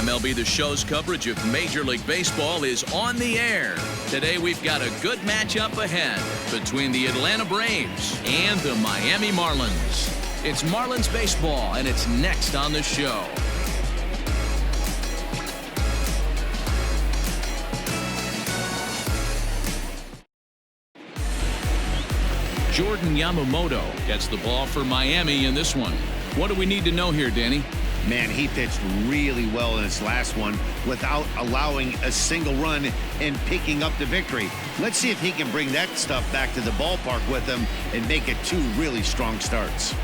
MLB The Show's coverage of Major League Baseball is on the air. Today we've got a good matchup ahead between the Atlanta Braves and the Miami Marlins. It's Marlins Baseball, and it's next on the show. Jordan Yamamoto gets the ball for Miami in this one. What do we need to know here, Danny? Man, he pitched really well in his last one without allowing a single run and picking up the victory. Let's see if he can bring that stuff back to the ballpark with him and make it two really strong starts.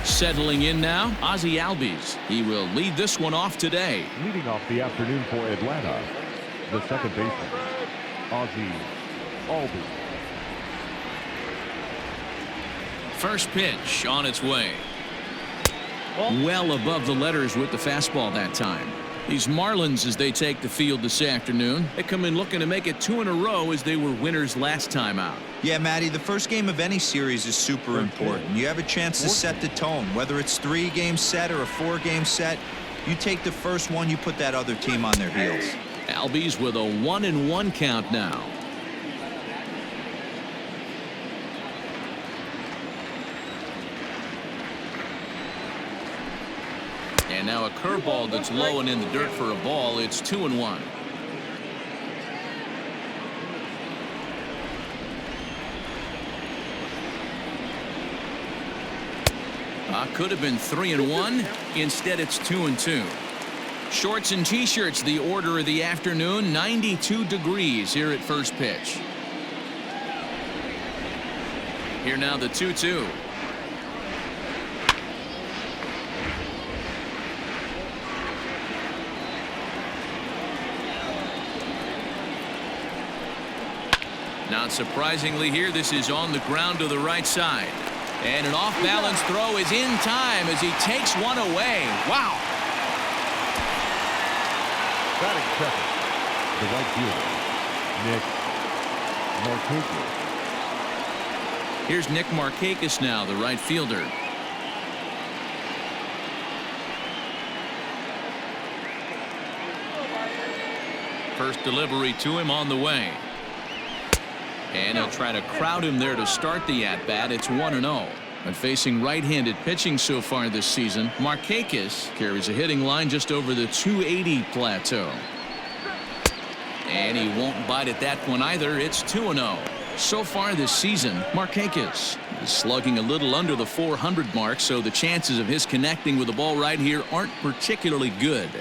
Settling in now, Ozzie Albies. He will lead this one off today. Leading off the afternoon for Atlanta, the second baseman, Ozzie Albies. First pitch on its way. Well above the letters with the fastball that time. These Marlins, as they take the field this afternoon, they come in looking to make it 2 in a row as they were winners last time out. Yeah, Matty, the first game of any series is super important. You have a chance to set the tone, whether it's 3-game set or a 4-game set. You take the first one, you put that other team on their heels. Albies with a 1-1 count now. And now a curveball that's low and in the dirt for a ball. It's 2-1. Could have been 3-1. Instead, it's 2-2. Shorts and T-shirts, the order of the afternoon. 92 degrees here at first pitch. Here now the 2-2. Not surprisingly here, this is on the ground to the right side. And an off-balance throw is in time as he takes one away. Wow. Batting second, the right fielder, Nick Markakis. Here's Nick Markakis now, the right fielder. First delivery to him on the way. And he'll try to crowd him there to start the at-bat. It's 1-0. And facing right-handed pitching so far this season, Markakis carries a hitting line just over the 280 plateau. And he won't bite at that one either. It's 2-0. So far this season, Markakis is slugging a little under the 400 mark, so the chances of his connecting with the ball right here aren't particularly good.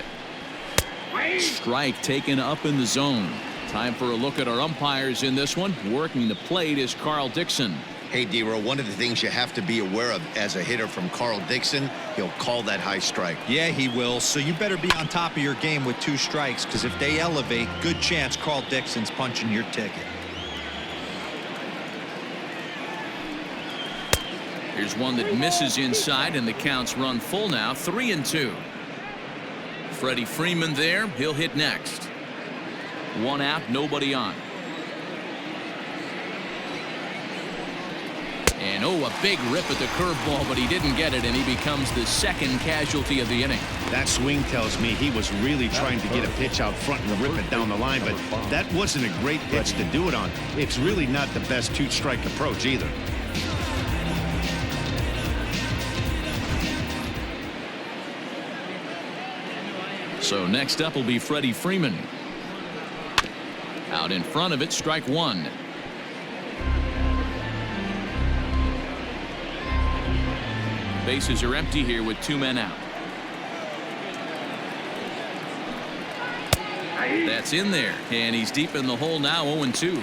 Strike taken up in the zone. Time for a look at our umpires in this one. Working the plate is Carl Dixon. Hey, D-Row, one of the things you have to be aware of as a hitter from Carl Dixon, he'll call that high strike. Yeah, he will. So you better be on top of your game with 2 strikes, because if they elevate, good chance Carl Dixon's punching your ticket. Here's one that misses inside, and the count's run full now. 3-2. Freddie Freeman there. He'll hit next. 1 out, nobody on. And a big rip at the curveball, but he didn't get it, and he becomes the second casualty of the inning. That swing tells me he was really trying to get a pitch out front and rip it down the line, but that wasn't a great pitch to do it on. It's really not the best 2-strike approach either. So next up will be Freddie Freeman. Out in front of it, strike 1. Bases are empty here with 2 men out. That's in there, and he's deep in the hole now. 0-2.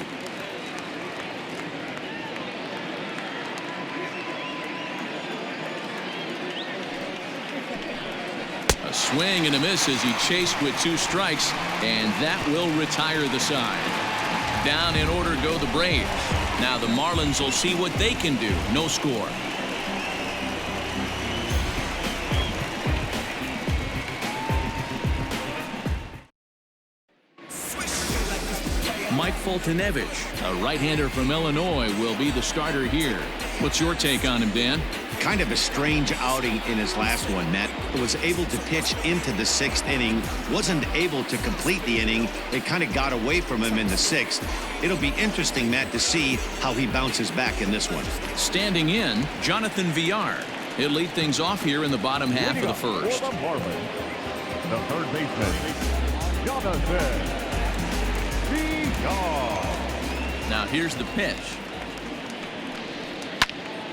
A swing and a miss as he chased with 2 strikes, and that will retire the side. Down in order go the Braves. Now the Marlins will see what they can do. No score. Mike Foltynewicz, a right-hander from Illinois, will be the starter here. What's your take on him, Dan? Kind of a strange outing in his last one, Matt. Was able to pitch into the 6th inning, wasn't able to complete the inning. It kind of got away from him in the 6th. It'll be interesting, Matt, to see how he bounces back in this one. Standing in, Jonathan Villar. He'll lead things off here in the bottom half of the first. For the Marlins, the third baseman, Jonathan Villar. Now here's the pitch.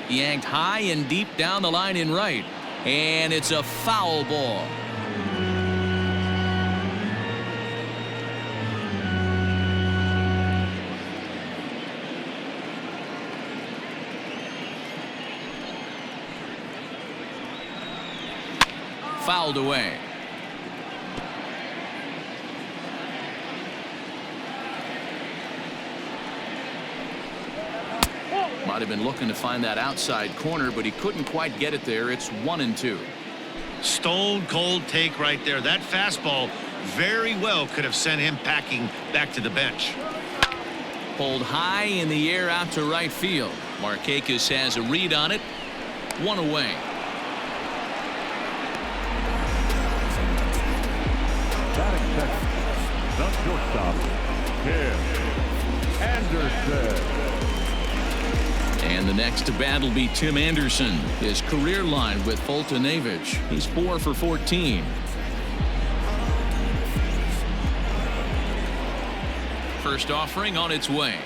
Yanked high and deep down the line in right. And it's a foul ball. Fouled away. Might have been looking to find that outside corner, but he couldn't quite get it there. It's 1-2. Stone cold take right there. That fastball very well could have sent him packing back to the bench. Pulled high in the air out to right field. Markakis has a read on it. 1 away. Batting second, the shortstop, Tim Anderson. And the next to bat will be Tim Anderson. His career line with Fultonavich. He's 4 for 14. First offering on its way.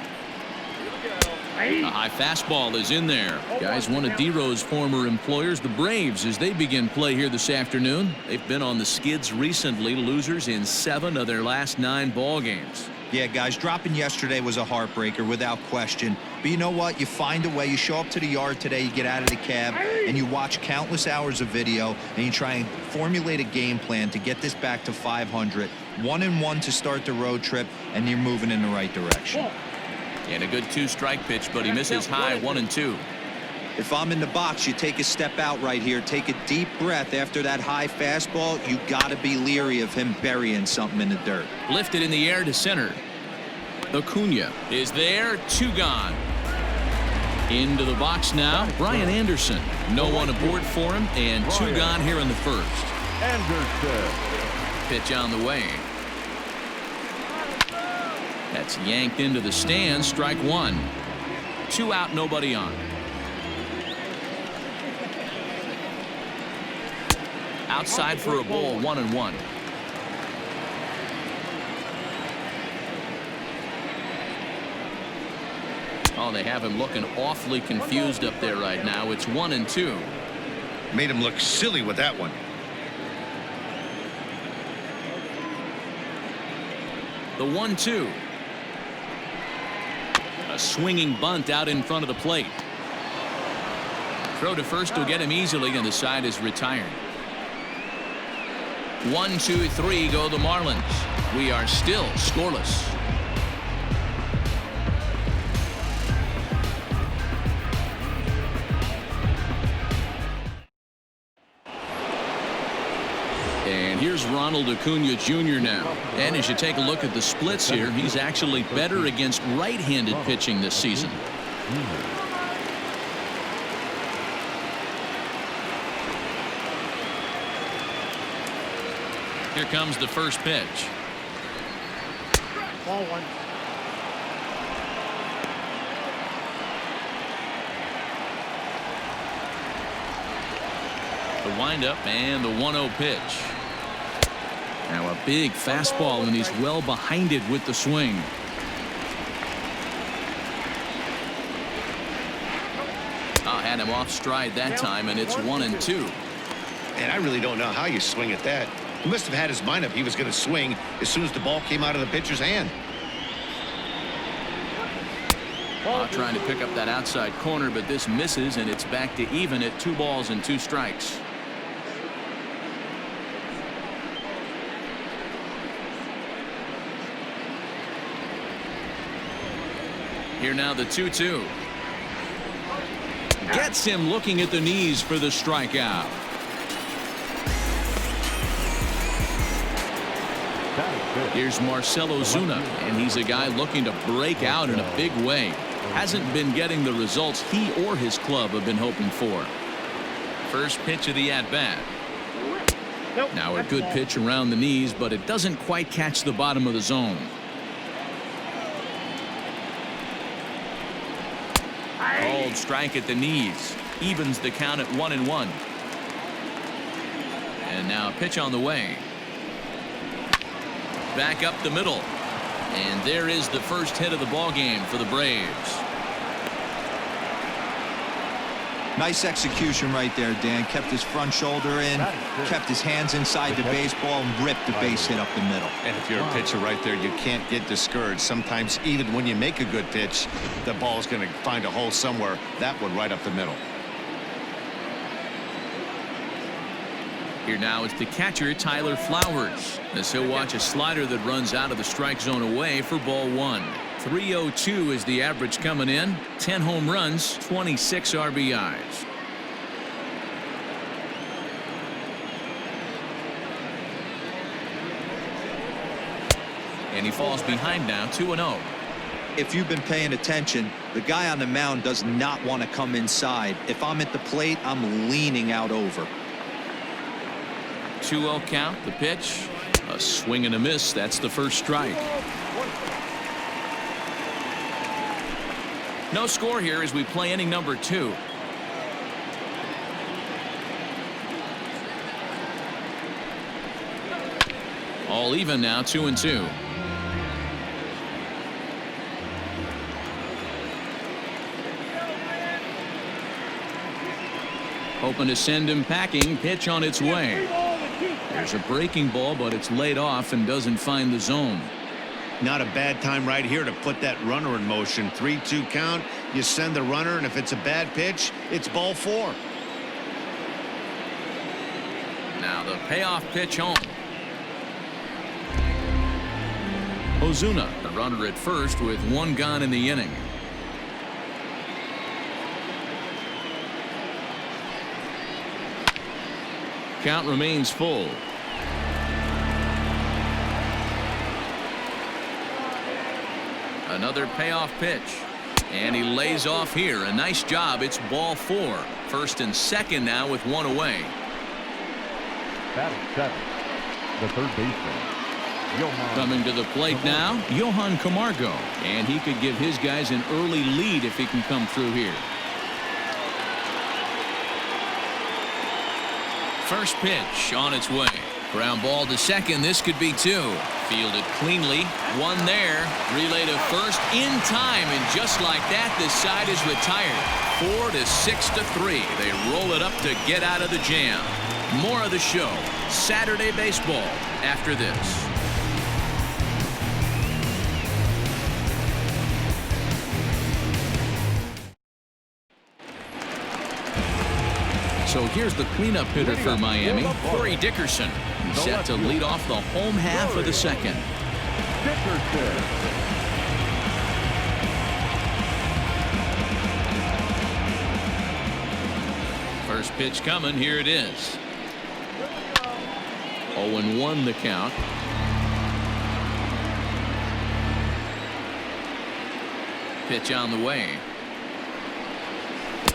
A high fastball is in there. Guys, one of D-Row's former employers, the Braves, as they begin play here this afternoon. They've been on the skids recently, losers in 7 of their last 9 ball games. Yeah, guys, dropping yesterday was a heartbreaker without question. But you know what? You find a way. You show up to the yard today, you get out of the cab, and you watch countless hours of video, and you try and formulate a game plan to get this back to 500. 1-1 to start the road trip, and you're moving in the right direction. And a good 2-strike pitch, but he misses high. 1-2. If I'm in the box, you take a step out right here. Take a deep breath after that high fastball. You got to be leery of him burying something in the dirt. Lifted in the air to center. Acuna is there. 2 gone. Into the box now, Brian Anderson. No one aboard for him, and 2 gone here in the first. Anderson. Pitch on the way. That's yanked into the stands. Strike 1. 2 out, nobody on. Outside for a ball. 1-1. Oh, they have him looking awfully confused up there right now. It's 1-2. Made him look silly with that one. The 1-2. A swinging bunt out in front of the plate. Throw to first will get him easily, and the side is retired. 1, 2, 3 go the Marlins. We are still scoreless. And here's Ronald Acuna Jr. now. And as you take a look at the splits here, he's actually better against right-handed pitching this season. Here comes the first pitch. Ball 1. The windup and the 1-0 pitch. Now a big fastball, and he's well behind it with the swing. Had him off stride that time, and it's 1-2. And I really don't know how you swing at that. He must have had his mind up he was going to swing as soon as the ball came out of the pitcher's hand. Trying to pick up that outside corner, but this misses, and it's back to even at 2 balls and 2 strikes. Here now the 2-2. Gets him looking at the knees for the strikeout. Here's Marcelo Zuna, and he's a guy looking to break out in a big way. Hasn't been getting the results he or his club have been hoping for. First pitch of the at-bat. Now a good pitch around the knees, but it doesn't quite catch the bottom of the zone. Called strike at the knees. Evens the count at 1-1. And now a pitch on the way. Back up the middle. And there is the first hit of the ball game for the Braves. Nice execution right there, Dan. Kept his front shoulder in, kept his hands inside the baseball, and ripped the base hit up the middle. And if you're a pitcher right there, you can't get discouraged. Sometimes even when you make a good pitch, the ball's going to find a hole somewhere. That one right up the middle. Here now it's the catcher, Tyler Flowers, as he'll watch a slider that runs out of the strike zone away for ball one. 302 is the average coming in. 10 home runs, 26 RBIs. And he falls behind now, 2-0. If you've been paying attention, the guy on the mound does not want to come inside. If I'm at the plate, I'm leaning out over. 2-0 count, the pitch. A swing and a miss. That's the first strike. No score here as we play inning number 2. All even now, 2-2. Hoping to send him packing. Pitch on its way. There's a breaking ball, but it's laid off and doesn't find the zone. Not a bad time right here to put that runner in motion. 3-2 count. You send the runner, and if it's a bad pitch, it's ball 4. Now the payoff pitch home. Ozuna, the runner at first with 1 gone in the inning. Count remains full. Another payoff pitch. And he lays off here. A nice job. It's ball 4. First and second now with 1 away. Batting 7, the third baseman, Johan. Coming to the plate now, Johan Camargo. And he could give his guys an early lead if he can come through here. First pitch on its way. Ground ball to second. This could be 2. Fielded cleanly. 1 there. Relay to first in time. And just like that, this side is retired. 4-6-3. They roll it up to get out of the jam. More of the show. Saturday baseball after this. So here's the cleanup hitter for Miami, Corey Dickerson. He's set to lead off the home half of the second. Dickerson. First pitch coming. Here it is. 0-1 the count. Pitch on the way.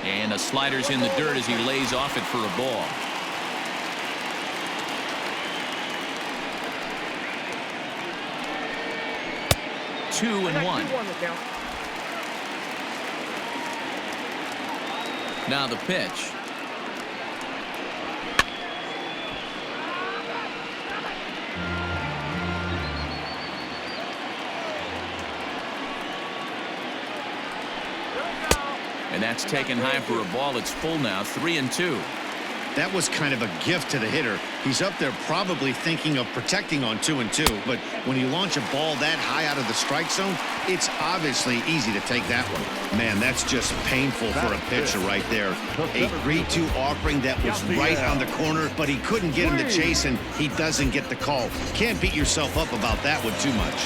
And a slider's in the dirt as he lays off it for a ball. Two and one. Now the pitch. And that's taken high for a ball. It's full now. 3-2. That was kind of a gift to the hitter. He's up there probably thinking of protecting on 2-2. But when you launch a ball that high out of the strike zone, it's obviously easy to take that one. Man, that's just painful for a pitcher right there. A 3-2 offering that was right on the corner, but he couldn't get him to chase, and he doesn't get the call. Can't beat yourself up about that one too much.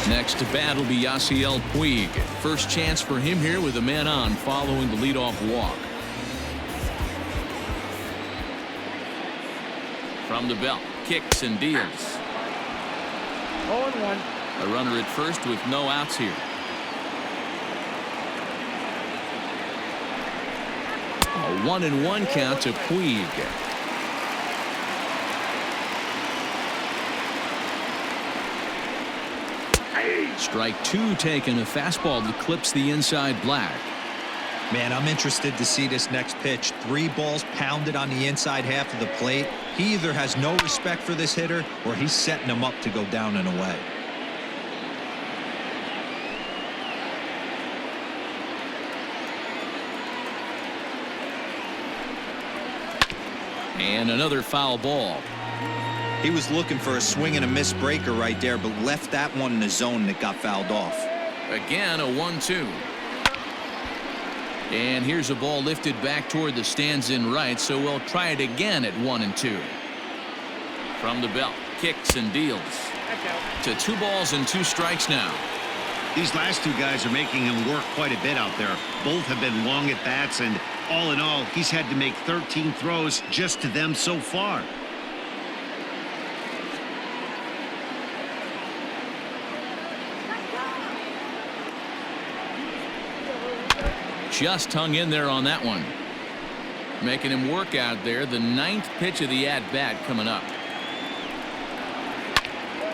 Next to bat will be Yasiel Puig. First chance for him here with a man on following the leadoff walk. From the belt, kicks and deals. 0-1. A runner at first with no outs here. A 1-1 count to Puig. Strike two taken. A fastball that clips the inside black. Man, I'm interested to see this next pitch. 3 balls pounded on the inside half of the plate. He either has no respect for this hitter or he's setting him up to go down and away. And another foul ball. He was looking for a swing and a miss breaker right there, but left that one in the zone that got fouled off. Again, a 1-2. And here's a ball lifted back toward the stands in right, so we'll try it again at 1-2. From the belt, kicks and deals. To 2 balls and 2 strikes now. These last 2 guys are making him work quite a bit out there. Both have been long at bats, and all in all, he's had to make 13 throws just to them so far. Just hung in there on that one. Making him work out there. The 9th pitch of the at-bat coming up.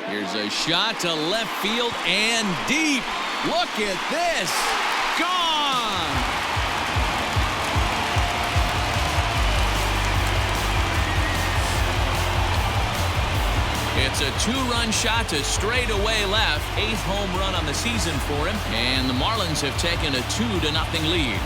Here's a shot to left field and deep. Look at this. Gone. It's a 2-run shot to straightaway left. 8th home run on the season for him. And the Marlins have taken a 2-0 lead.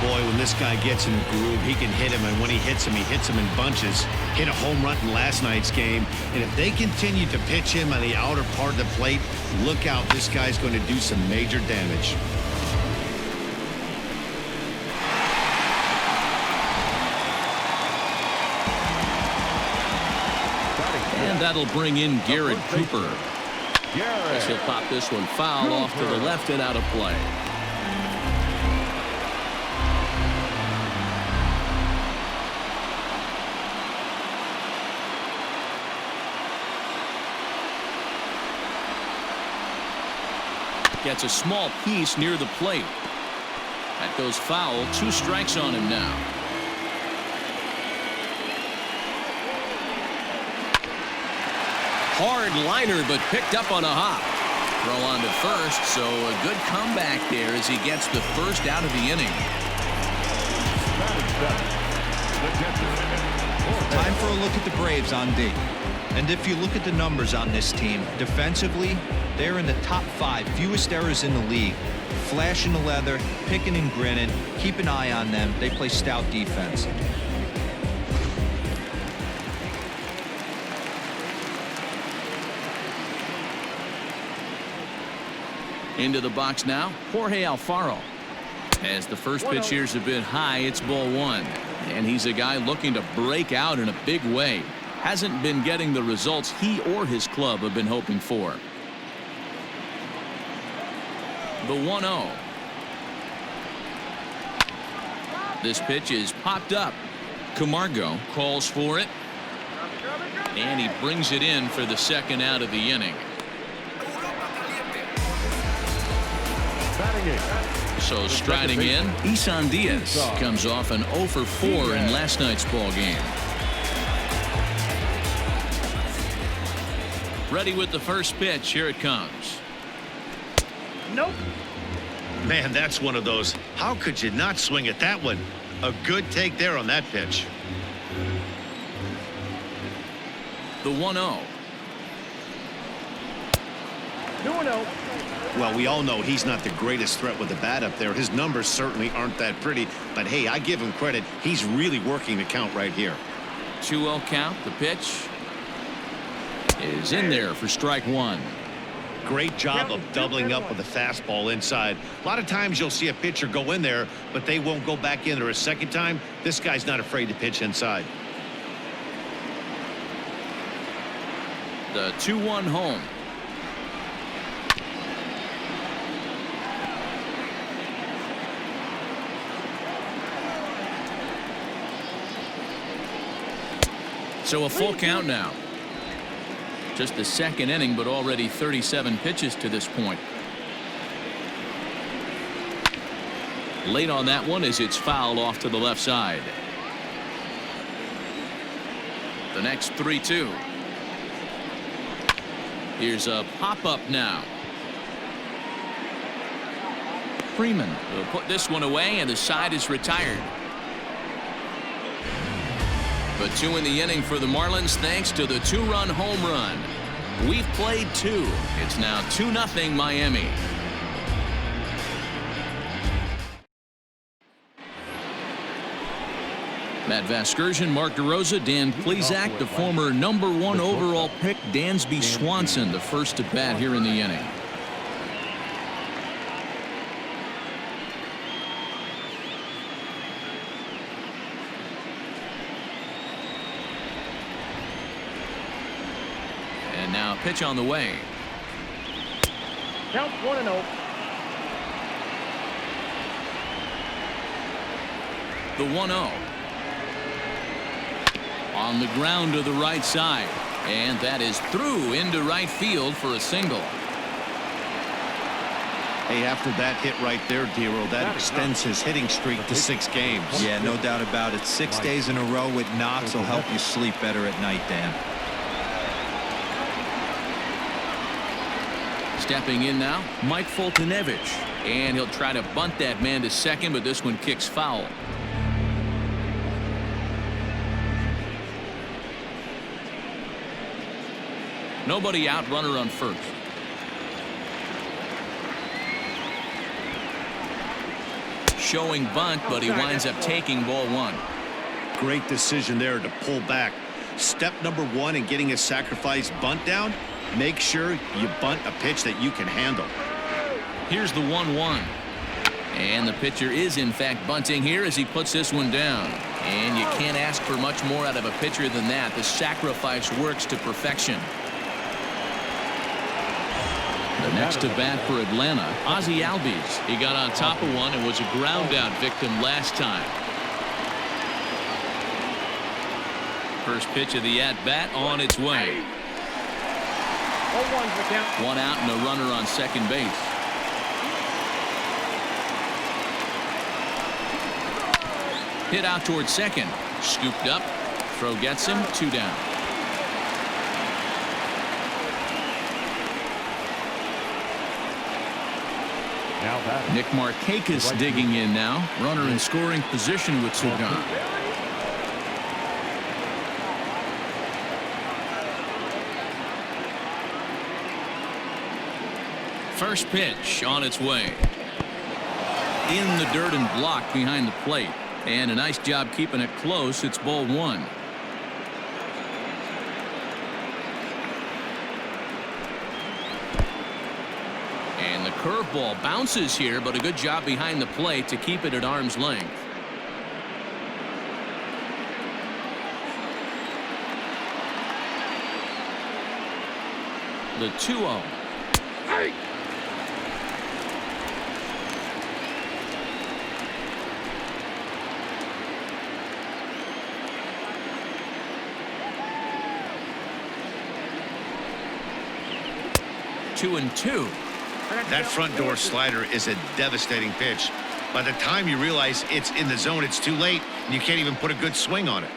Boy, when this guy gets in the groove, he can hit him, and when he hits him in bunches. Hit a home run in last night's game, and if they continue to pitch him on the outer part of the plate, look out, this guy's going to do some major damage. And that'll bring in Garrett Cooper. As he'll pop this one foul off to the left and out of play. Gets a small piece near the plate. That goes foul. 2 strikes on him now. Hard liner, but picked up on a hop. Throw on to first, so a good comeback there as he gets the first out of the inning. Time for a look at the Braves on D. And if you look at the numbers on this team, defensively, they're in the top 5 fewest errors in the league. Flashing the leather, picking and grinning, keep an eye on them. They play stout defense. Into the box now, Jorge Alfaro. As the first pitch here's a bit high, it's ball 1. And he's a guy looking to break out in a big way. Hasn't been getting the results he or his club have been hoping for. The 1-0. This pitch is popped up. Camargo calls for it. And he brings it in for the second out of the inning. So striding in, Isan Diaz comes off an 0 for 4 in last night's ball game. Ready with the first pitch. Here it comes. Nope. Man, that's one of those. How could you not swing at that one? A good take there on that pitch. The 1-0. Well, we all know he's not the greatest threat with the bat up there. His numbers certainly aren't that pretty. But, hey, I give him credit. He's really working the count right here. 2-0 count. The pitch is in there for strike 1. Great job of doubling up with a fastball inside. A lot of times you'll see a pitcher go in there, but they won't go back in there a second time. This guy's not afraid to pitch inside. The 2-1 home. So a full count now. Just the second inning, but already 37 pitches to this point. Late on that one as it's fouled off to the left side. The next 3-2. Here's a pop-up now. Freeman will put this one away, and the side is retired. But 2 in the inning for the Marlins thanks to the 2-run home run. We've played 2. It's now 2-0 Miami. Matt Vasgersian, Mark DeRosa, Dan Plesac, the former #1 overall pick, Dansby Swanson, the first to bat here in the inning. And now pitch on the way. Count 1-0. The 1-0. On the ground to the right side, and that is through into right field for a single. Hey, after that hit right there, Dero, that extends his hitting streak to 6 games. Yeah, no doubt about it. 6 days in a row with knocks will help you sleep better at night, Dan. Stepping in now, Mike Foltynewicz, and he'll try to bunt that man to second, but this one kicks foul. Nobody out, runner on first. Showing bunt, but he winds up taking ball 1. Great decision there to pull back. Step number 1 in getting a sacrifice bunt down, make sure you bunt a pitch that you can handle. Here's the 1-1. And the pitcher is in fact bunting here as he puts this one down. And you can't ask for much more out of a pitcher than that. The sacrifice works to perfection. The next to bat for Atlanta, Ozzie Albies. He got on top of one and was a ground out victim last time. First pitch of the at-bat on its way. 0-1's the count. 1 out and a runner on second base. Hit out towards second. Scooped up. Throw gets him. 2 down. Nick Markakis digging in now. Runner in scoring position with 2 gone. First pitch on its way. In the dirt and blocked behind the plate. And a nice job keeping it close. It's ball 1. And the curveball bounces here, but a good job behind the plate to keep it at arm's length. The 2-0. Hey! Two and 2. That front door slider is a devastating pitch. By the time you realize it's in the zone, it's too late, and you can't even put a good swing on it.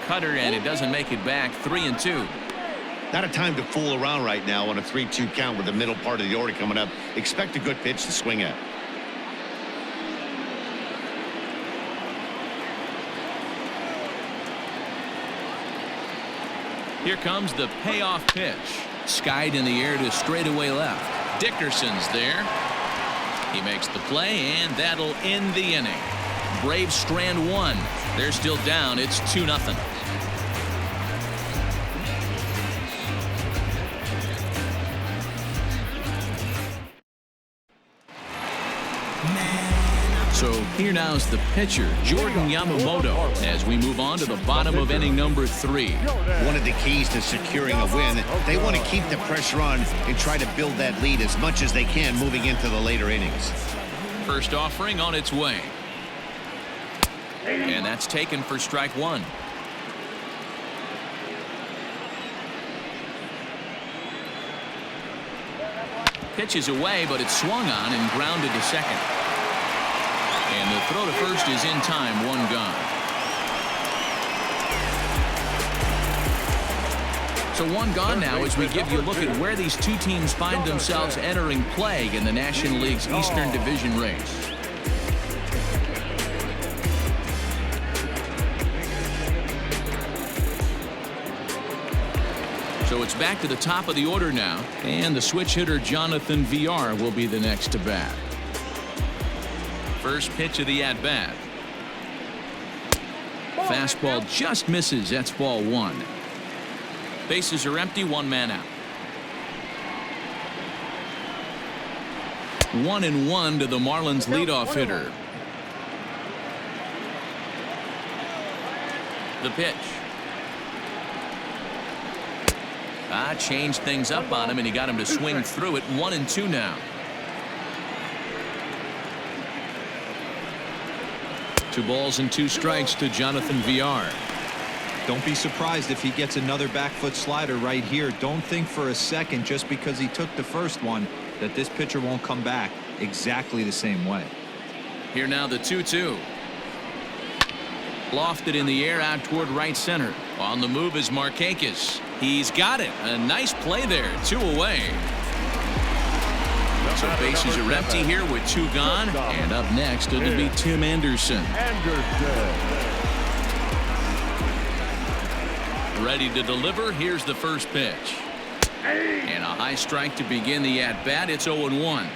Cutter, and it doesn't make it back. 3 and 2. Not a time to fool around right now on a 3-2 count with the middle part of the order coming up. Expect a good pitch to swing at. Here comes the payoff pitch. Skied in the air to straightaway left. Dickerson's there. He makes the play, and that'll end the inning. Braves strand 1. They're still down. It's 2-0. So here now's the pitcher, Jordan Yamamoto, as we move on to the bottom of inning number 3. One of the keys to securing a win, they want to keep the pressure on and try to build that lead as much as they can moving into the later innings. First offering on its way. And that's taken for strike 1. Pitch is away, but it's swung on and grounded to second. And the throw to first is in time, 1 gone. So 1 gone now as we give you a look at where these two teams find themselves entering play in the National League's Eastern Division race. So it's back to the top of the order now, and the switch hitter Jonathan VR will be the next to bat. First pitch of the at-bat. Fastball just misses. That's ball 1. Bases are empty, 1 man out. 1-1 to the Marlins leadoff hitter. The pitch. Changed things up on him, and he got him to swing through it. 1-2 now. 2 balls and 2 strikes to Jonathan VR. Don't be surprised if he gets another back foot slider right here. Don't think for a second, just because he took the first one, that this pitcher won't come back exactly the same way. Here now the 2-2. Lofted in the air out toward right center. On the move is Markakis. He's got it. A nice play there. 2 away. So bases are empty here with 2 gone. And up next it'll be Tim Anderson. Ready to deliver. Here's the first pitch. And a high strike to begin the at-bat. It's 0-1.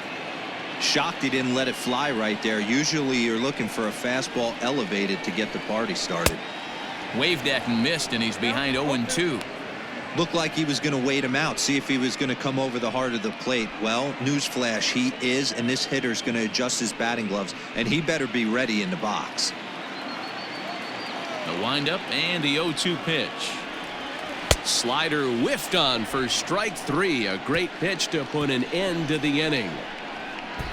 Shocked he didn't let it fly right there. Usually you're looking for a fastball elevated to get the party started. Waved at and missed, and he's behind 0-2. Looked like he was going to wait him out, see if he was going to come over the heart of the plate. Well, newsflash, he is, and this hitter's going to adjust his batting gloves, and he better be ready in the box. The windup and the 0-2 pitch. Slider whiffed on for strike 3. A great pitch to put an end to the inning.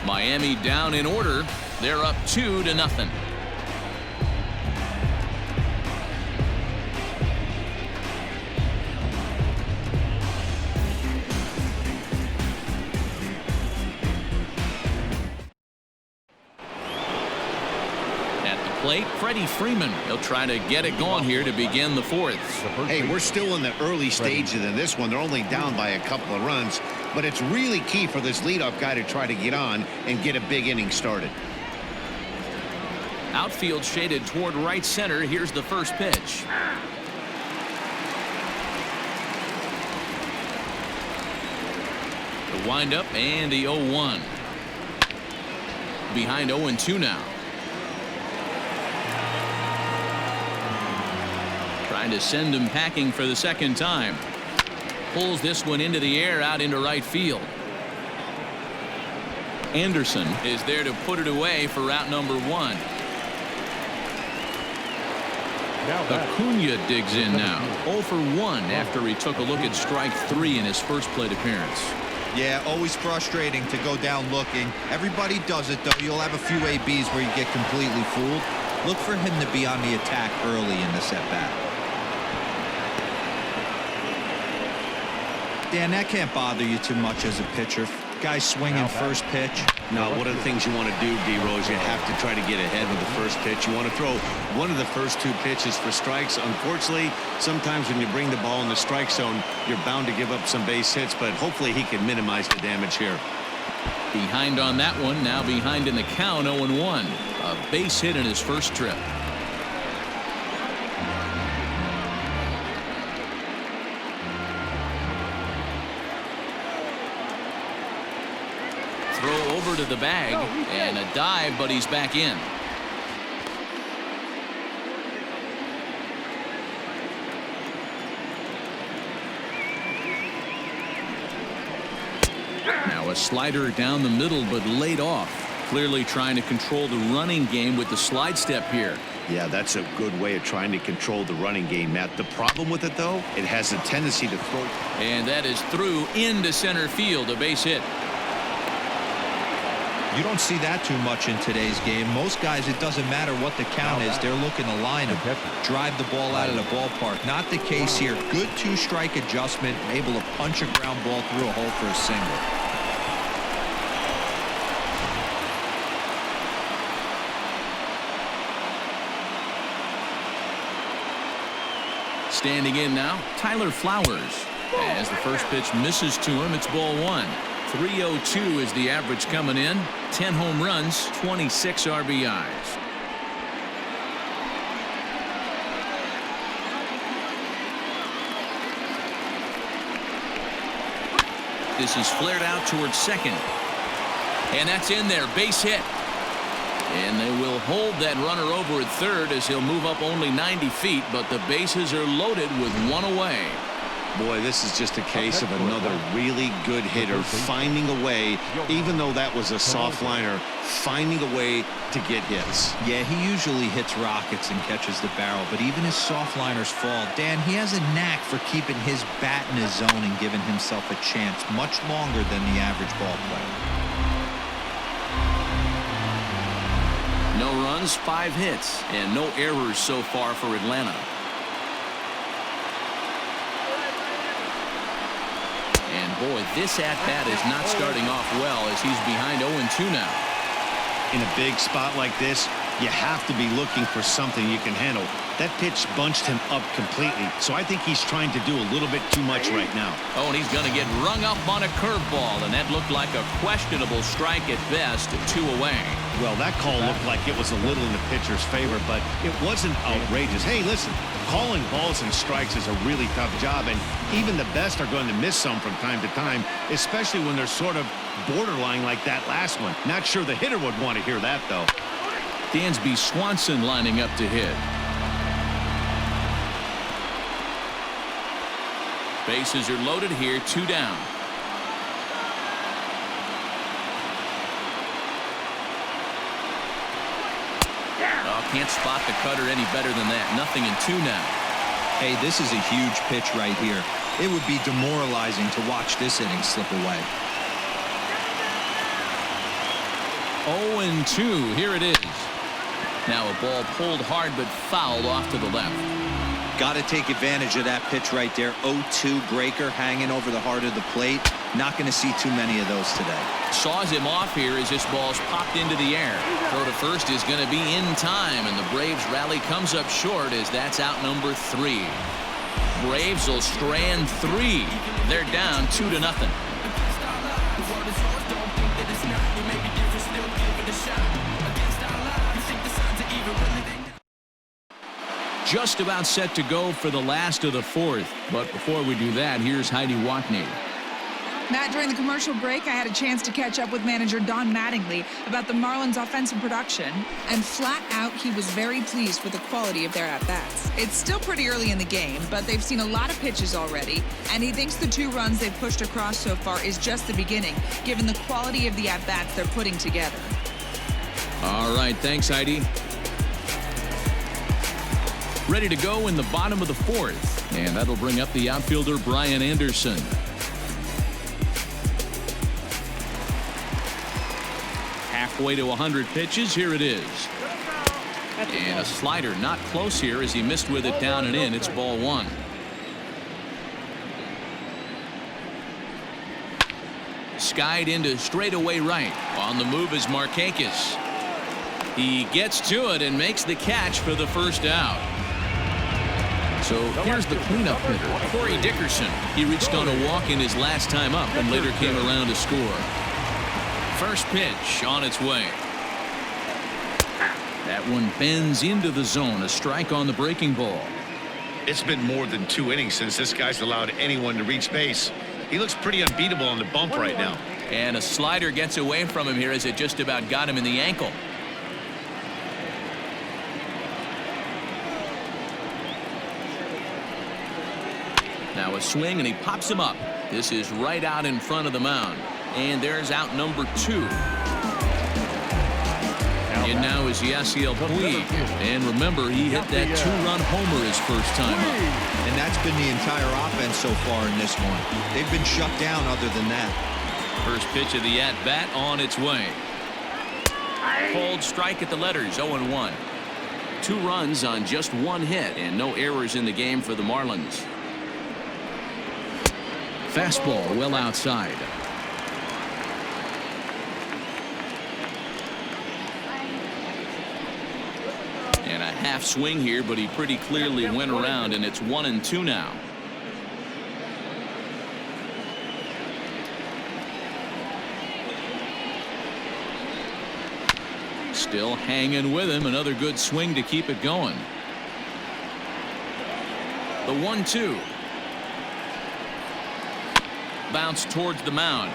Miami down in order. They're up 2-0. Plate, Freddie Freeman. He'll try to get it going here to begin the 4th. Hey, we're still in the early stages of this one. They're only down by a couple of runs, but it's really key for this leadoff guy to try to get on and get a big inning started. Outfield shaded toward right center. Here's the first pitch. The windup and the 0-1. Behind 0-2 now. Trying to send him packing for the second time. Pulls this one into the air out into right field. Anderson is there to put it away for route number 1. Acuna digs in now. 0 for 1 after he took a look at strike 3 in his first plate appearance. Yeah, always frustrating to go down looking. Everybody does it, though. You'll have a few ABs where you get completely fooled. Look for him to be on the attack early in this at-bat. Dan, that can't bother you too much as a pitcher. Guy swinging first pitch. No, one of the things you want to do, D-Rose, you have to try to get ahead with the first pitch. You want to throw one of the first 2 pitches for strikes. Unfortunately, sometimes when you bring the ball in the strike zone, you're bound to give up some base hits, but hopefully he can minimize the damage here. Behind on that one, now behind in the count, 0-1. A base hit in his first trip. Throw over to the bag and a dive, but he's back in. Now a slider down the middle, but laid off. Clearly trying to control the running game with the slide step here. Yeah, that's a good way of trying to control the running game, Matt. The problem with it, though, it has a tendency to throw. And that is through into center field, a base hit. You don't see that too much in today's game. Most guys, it doesn't matter what the count is. They're looking to line them, drive the ball out of the ballpark. Not the case here. Good two-strike adjustment, able to punch a ground ball through a hole for a single. Standing in now, Tyler Flowers. As the first pitch misses to him, it's ball one. 302 is the average coming in. 10 home runs, 26 RBIs. This is flared out towards second. And that's in there, base hit. And they will hold that runner over at third as he'll move up only 90 feet, but the bases are loaded with one away. Boy, this is just a case of another really good hitter finding a way, even though that was a soft liner, finding a way to get hits. Yeah, he usually hits rockets and catches the barrel, but even his soft liners fall. Dan, he has a knack for keeping his bat in his zone and giving himself a chance much longer than the average ball player. No runs, 5 hits, and no errors so far for Atlanta. And boy, this at-bat is not starting off well as he's behind 0-2 now. In a big spot like this, you have to be looking for something you can handle. That pitch bunched him up completely, so I think he's trying to do a little bit too much right now. Oh, and he's going to get rung up on a curveball, and that looked like a questionable strike at best, 2 away. Well, that call looked like it was a little in the pitcher's favor, but it wasn't outrageous. Hey, listen, calling balls and strikes is a really tough job, and even the best are going to miss some from time to time, especially when they're sort of borderline like that last one. Not sure the hitter would want to hear that, though. Dansby Swanson lining up to hit. Bases are loaded here, 2 down. Oh, can't spot the cutter any better than that. Nothing in 2 now. Hey, this is a huge pitch right here. It would be demoralizing to watch this inning slip away. 0-2. Here it is. Now a ball pulled hard but fouled off to the left. Got to take advantage of that pitch right there. 0-2 breaker hanging over the heart of the plate. Not going to see too many of those today. Saws him off here as this ball's popped into the air. Throw to first is going to be in time, and the Braves rally comes up short as that's out number 3. Braves will strand 3. They're down 2-0. Just about set to go for the last of the 4th. But before we do that, here's Heidi Watney. Matt, during the commercial break, I had a chance to catch up with manager Don Mattingly about the Marlins' offensive production, and flat out, he was very pleased with the quality of their at-bats. It's still pretty early in the game, but they've seen a lot of pitches already, and he thinks the 2 runs they've pushed across so far is just the beginning, given the quality of the at-bats they're putting together. All right, thanks, Heidi. Ready to go in the bottom of the 4th, and that'll bring up the outfielder Brian Anderson. Halfway to 100 pitches, here it is. And a slider not close here as he missed with it down and in. It's ball 1. Skied into straightaway right. On the move is Markakis. He gets to it and makes the catch for the first out. So here's the cleanup hitter, Corey Dickerson. He reached on a walk in his last time up and later came around to score. First pitch on its way. That one bends into the zone. A strike on the breaking ball. It's been more than 2 innings since this guy's allowed anyone to reach base. He looks pretty unbeatable on the bump right now. And a slider gets away from him here as it just about got him in the ankle. Now a swing and he pops him up. This is right out in front of the mound. And there's out number 2. In now is Yasiel Puig. And remember, he hit that 2-run homer his first time up. And that's been the entire offense so far in this one. They've been shut down other than that. First pitch of the at-bat on its way. Cold strike at the letters, 0-1. 2 runs on just 1 hit and no errors in the game for the Marlins. Fastball well outside. And a half swing here, but he pretty clearly went around, and it's 1-2 now. Still hanging with him. Another good swing to keep it going. The 1-2. Bounce towards the mound.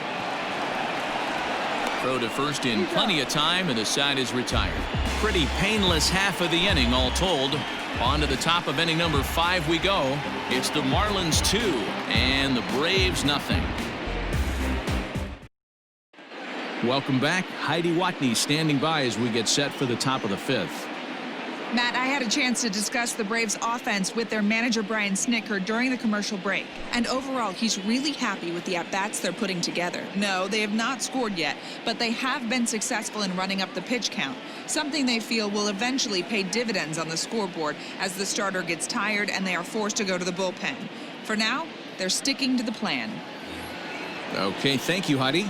Throw to first in plenty of time, and the side is retired. Pretty painless half of the inning all told. On to the top of inning number 5 we go. It's the Marlins 2 and the Braves nothing. Welcome back. Heidi Watney standing by as we get set for the top of the 5th. Matt, I had a chance to discuss the Braves offense with their manager Brian Snitker during the commercial break. And overall, he's really happy with the at-bats they're putting together. No, they have not scored yet, but they have been successful in running up the pitch count, something they feel will eventually pay dividends on the scoreboard as the starter gets tired and they are forced to go to the bullpen. For now, they're sticking to the plan. Okay, thank you, Heidi.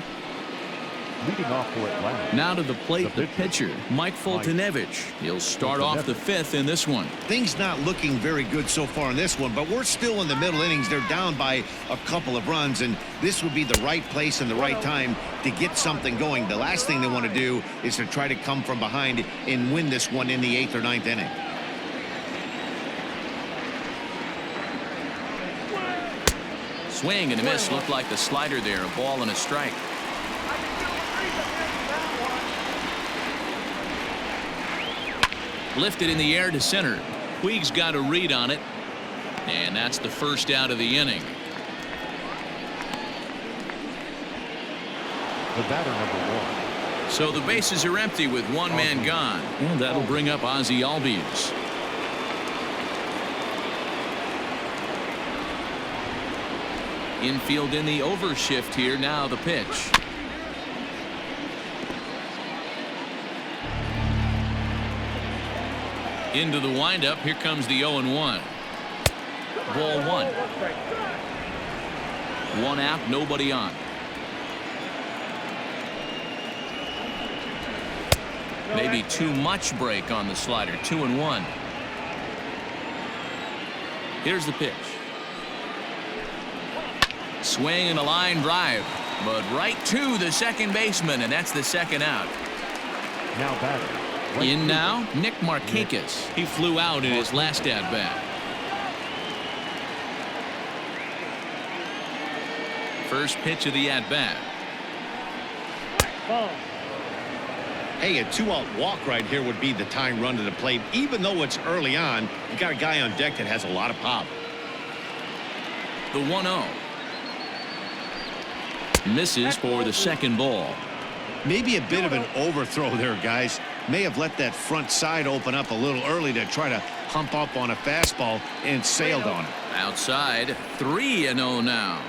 Leading off for Atlanta. Now to the plate, the pitcher, Mike Foltynewicz. He'll start off the 5th in this one. Things not looking very good so far in this one, but we're still in the middle innings. They're down by a couple of runs, and this would be the right place and the right time to get something going. The last thing they want to do is to try to come from behind and win this one in the 8th or 9th inning. Swing and a miss. Looked like the slider there. A ball and a strike. Lifted in the air to center. Puig's got a read on it. And that's the first out of the inning. The batter, number 1. So the bases are empty with one man gone. And that'll bring up Ozzie Albies. Infield in the overshift here. Now the pitch. Into the windup. Here comes the 0-1. Ball 1. 1 out, nobody on. Maybe too much break on the slider. 2-1. Here's the pitch. Swing and a line drive, but right to the second baseman, and that's the second out. Now batter. In now, Nick Markakis. He flew out in his last at-bat. First pitch of the at-bat. Hey, a 2-out walk right here would be the tying run to the plate. Even though it's early on, you got a guy on deck that has a lot of pop. The 1-0. Misses for the second ball. Maybe a bit of an overthrow there, guys. May have let that front side open up a little early to try to hump up on a fastball and sailed on it. Outside, 3-0 now.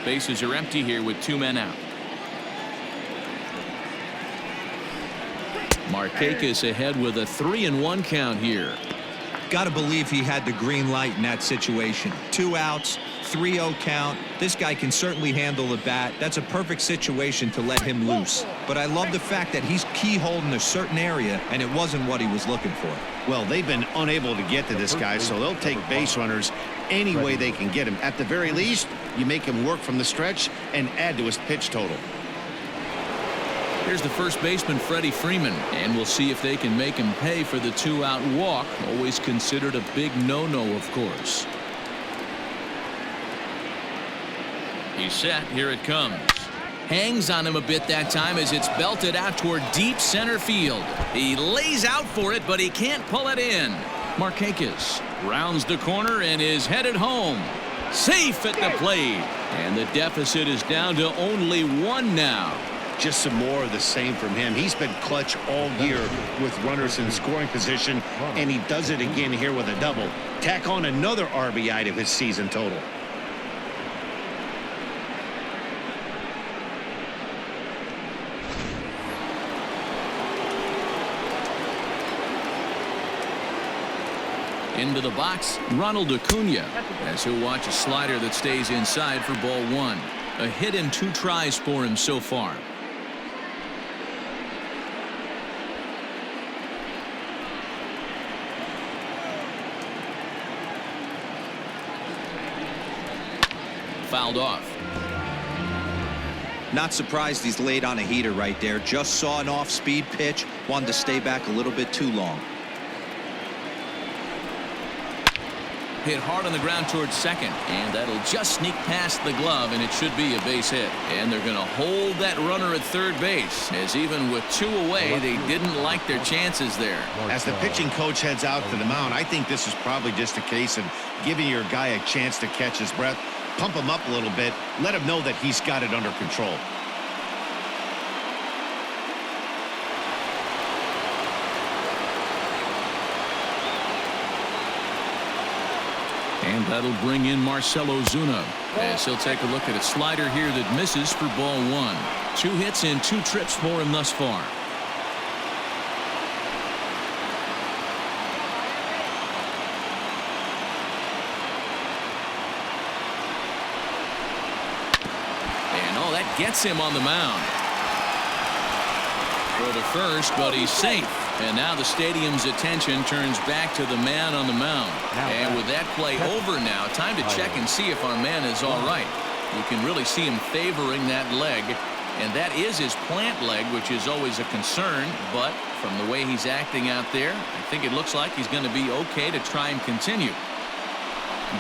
Bases are empty here with 2 men out. Markakis ahead with a 3-1 count here. Got to believe he had the green light in that situation. 2 outs, 3-0 count. This guy can certainly handle the bat. That's a perfect situation to let him loose. But I love the fact that he's keyholed in a certain area, and it wasn't what he was looking for. Well, they've been unable to get to this guy, so they'll take base runners any way they can get him. At the very least, you make him work from the stretch and add to his pitch total. Here's the first baseman, Freddie Freeman, and we'll see if they can make him pay for the 2-out walk. Always considered a big no-no, of course. He's set. Here it comes. Hangs on him a bit that time as it's belted out toward deep center field. He lays out for it, but he can't pull it in. Markakis rounds the corner and is headed home. Safe at the plate. And the deficit is down to only 1 now. just some more of the same from him. He's been clutch all year with runners in scoring position, and he does it again here with a double. Tack on another RBI to his season total. Into the box, Ronald Acuna, as he'll watch a slider that stays inside for ball one. A hit in 2 tries for him so far. Fouled off. Not surprised he's laid on a heater right there. Just saw an off-speed pitch. Wanted to stay back a little bit too long. Hit hard on the ground towards second, and that'll just sneak past the glove, and it should be a base hit. And they're going to hold that runner at third base, as even with 2 away, they didn't like their chances there. As the pitching coach heads out to the mound, I think this is probably just a case of giving your guy a chance to catch his breath, pump him up a little bit, let him know that he's got it under control. And that'll bring in Marcell Ozuna, as he'll take a look at a slider here that misses for ball one. 2 hits and 2 trips for him thus far. And oh, that gets him on the mound. For the first, but he's safe. And now the stadium's attention turns back to the man on the mound. And with that play over now, time to check and see if our man is all right. You can really see him favoring that leg. And that is his plant leg, which is always a concern. But from the way he's acting out there, I think it looks like he's going to be okay to try and continue.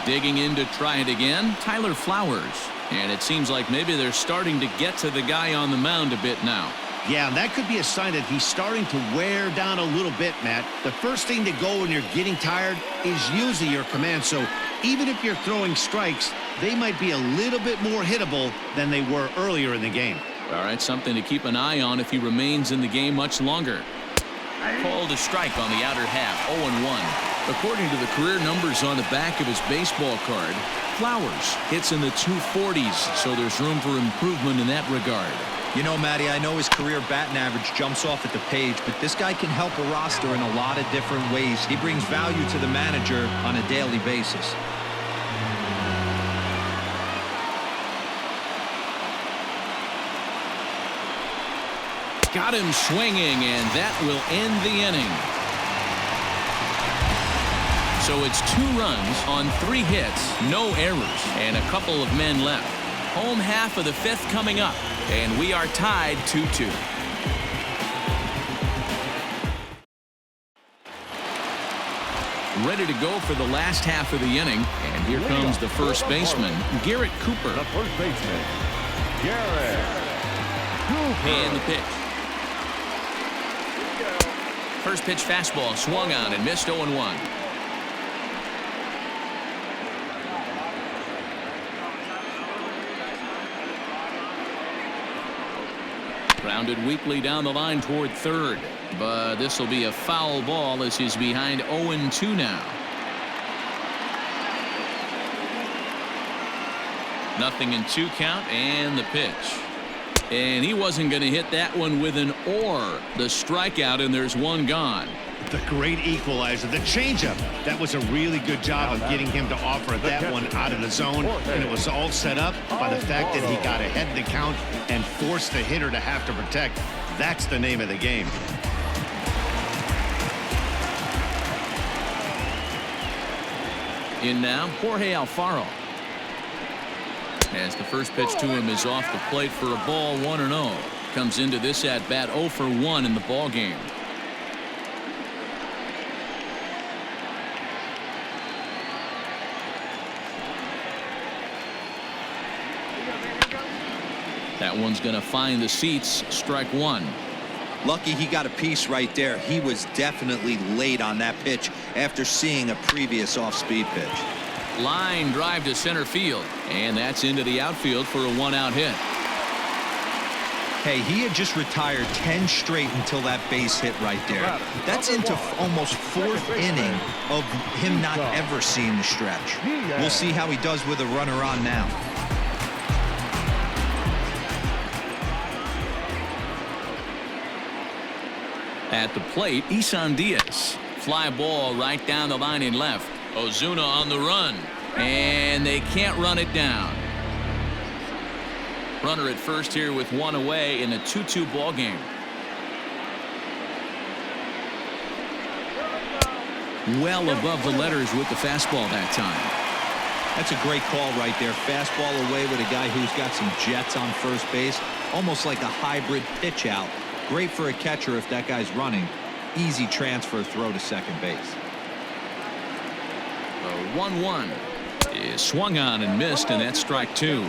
Digging in to try it again, Tyler Flowers. And it seems like maybe they're starting to get to the guy on the mound a bit now. Yeah, and that could be a sign that he's starting to wear down a little bit, Matt. The first thing to go when you're getting tired is usually your command. So even if you're throwing strikes, they might be a little bit more hittable than they were earlier in the game. All right, something to keep an eye on if he remains in the game much longer. Called a strike on the outer half, 0-1. According to the career numbers on the back of his baseball card, Flowers hits in the 240s, so there's room for improvement in that regard. You know, Matty, I know his career batting average jumps off at the page, but this guy can help a roster in a lot of different ways. He brings value to the manager on a daily basis. Got him swinging, and that will end the inning. So it's 2 runs on 3 hits, no errors, and a couple of men left. Home half of the 5th coming up, and we are tied 2-2. Ready to go for the last half of the inning, and here comes the first baseman, Garrett Cooper. The first baseman, Garrett Cooper. And the pitch. First pitch fastball swung on and missed 0-1. Grounded weakly down the line toward third, but this will be a foul ball as he's behind 0-2 now. Nothing in 2 count, and the pitch. And he wasn't going to hit that one with an or. The strikeout, and there's 1 gone. The great equalizer, the changeup. That was a really good job of getting him to offer that one out of the zone. And it was all set up by the fact that he got ahead in the count and forced the hitter to have to protect. That's the name of the game. In now, Jorge Alfaro. As the first pitch to him is off the plate for a ball, 1-0. Comes into this at bat 0 for 1 in the ball game. That one's going to find the seats. Strike 1. Lucky he got a piece right there. He was definitely late on that pitch after seeing a previous off-speed pitch. Line drive to center field, and that's into the outfield for a 1-out hit. Hey, he had just retired 10 straight until that base hit right there. That's into almost 4th inning of him not ever seeing the stretch. We'll see how he does with a runner on now. At the plate, Isan Diaz. Fly ball right down the line in left. Ozuna on the run. And they can't run it down. Runner at first here with 1 away in a 2-2 ball game. Well above the letters with the fastball that time. That's a great call right there. Fastball away with a guy who's got some jets on first base. Almost like a hybrid pitch out. Great for a catcher if that guy's running. Easy transfer throw to second base. The 1-1 is swung on and missed, and that's strike 2.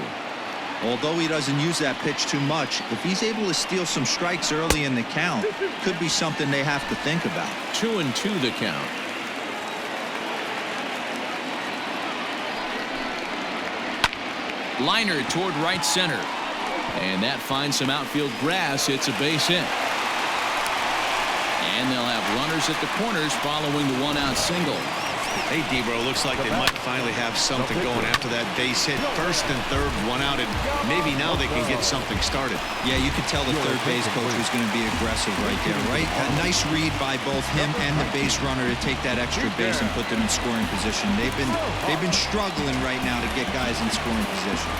Although he doesn't use that pitch too much, if he's able to steal some strikes early in the count, could be something they have to think about. 2-2 the count. Liner toward right center. And that finds some outfield grass. It's a base hit. And they'll have runners at the corners following the 1-out single. Hey, Debro, looks like they might finally have something going after that base hit. 1st and 3rd, 1 out, and maybe now they can get something started. Yeah, you could tell the third base coach was going to be aggressive right there, right? A nice read by both him and the base runner to take that extra base and put them in scoring position. They've been struggling right now to get guys in scoring position.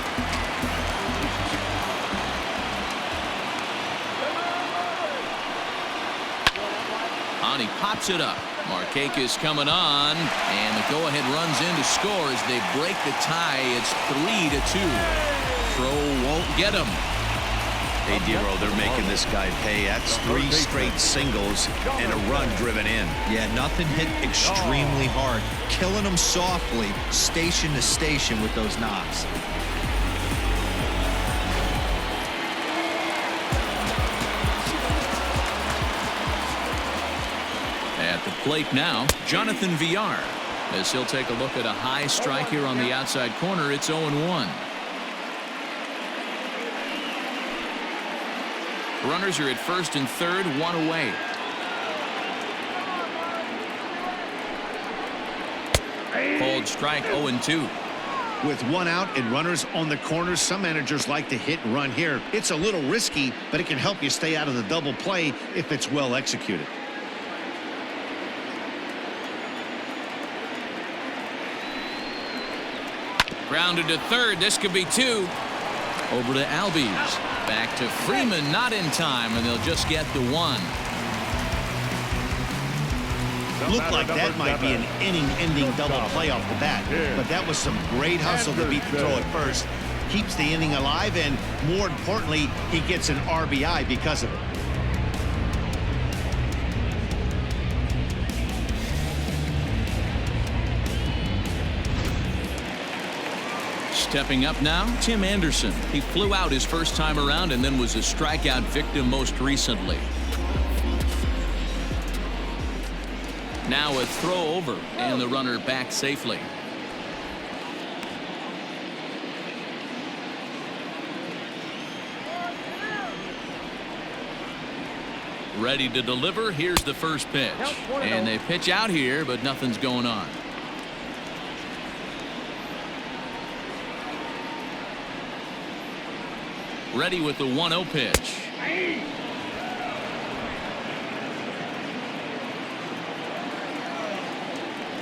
He pops it up. Markakis coming on, and the go-ahead runs in to score as they break the tie. It's 3-2. Throw won't get him. Hey, Dero, they're making this guy pay. That's 3 straight singles and a run driven in. Yeah, nothing hit extremely hard. Killing them softly, station to station with those knocks. At the plate now, Jonathan Villar, as he'll take a look at a high strike here on the outside corner. It's 0-1. Runners are at 1st and 3rd, 1 away. Cold strike, 0-2. With 1 out and runners on the corners, some managers like to hit and run here. It's a little risky, but it can help you stay out of the double play if it's well executed. Grounded to 3rd. This could be 2. Over to Albies. Back to Freeman, not in time, and they'll just get the 1. Looked like that might be an inning-ending double play off the bat, but that was some great hustle to beat the throw at first. Keeps the inning alive, and more importantly, he gets an RBI because of it. Stepping up now, Tim Anderson. He flew out his first time around and then was a strikeout victim most recently. Now a throw over and the runner back safely. Ready to deliver. Here's the first pitch. And they pitch out here, but nothing's going on. Ready with the 1-0 pitch.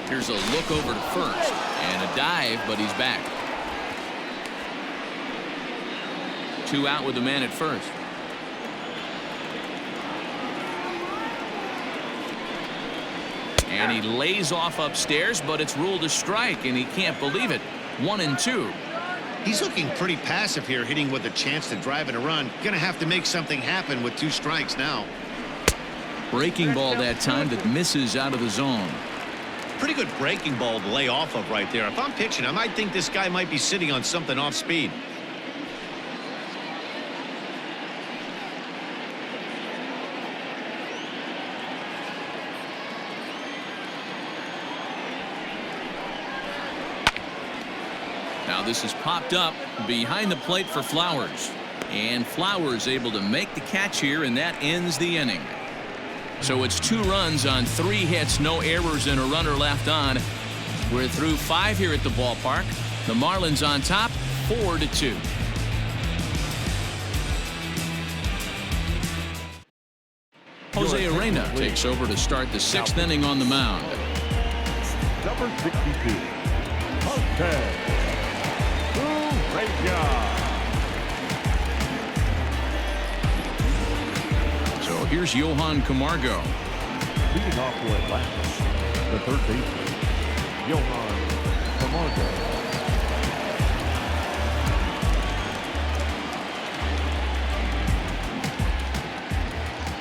Here's a look over to first and a dive, but he's back. 2 out with the man at first. And he lays off upstairs, but it's ruled a strike, and he can't believe it. 1-2. He's looking pretty passive here, hitting with a chance to drive and a run. Gonna have to make something happen with 2 strikes now. Breaking ball that time that misses out of the zone. Pretty good breaking ball to lay off of right there. If I'm pitching, I might think this guy might be sitting on something off speed. Now this is popped up behind the plate for Flowers. And Flowers able to make the catch here, and that ends the inning. So it's 2 runs on 3 hits, no errors, and a runner left on. We're through 5 here at the ballpark. The Marlins on top, 4-2. Jose Arena takes over to start the 6th inning on the mound. Number 62, Jose Urena. So here's Johan Camargo. Leading off for Atlanta, the third baseman, Johan Camargo.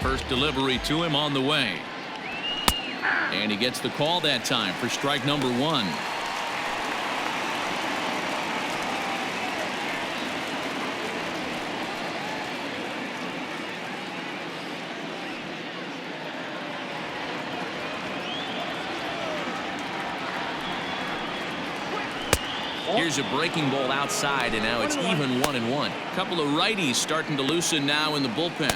First delivery to him on the way. And he gets the call that time for strike number 1. Here's a breaking ball outside, and now it's even 1-1. Couple of righties starting to loosen now in the bullpen.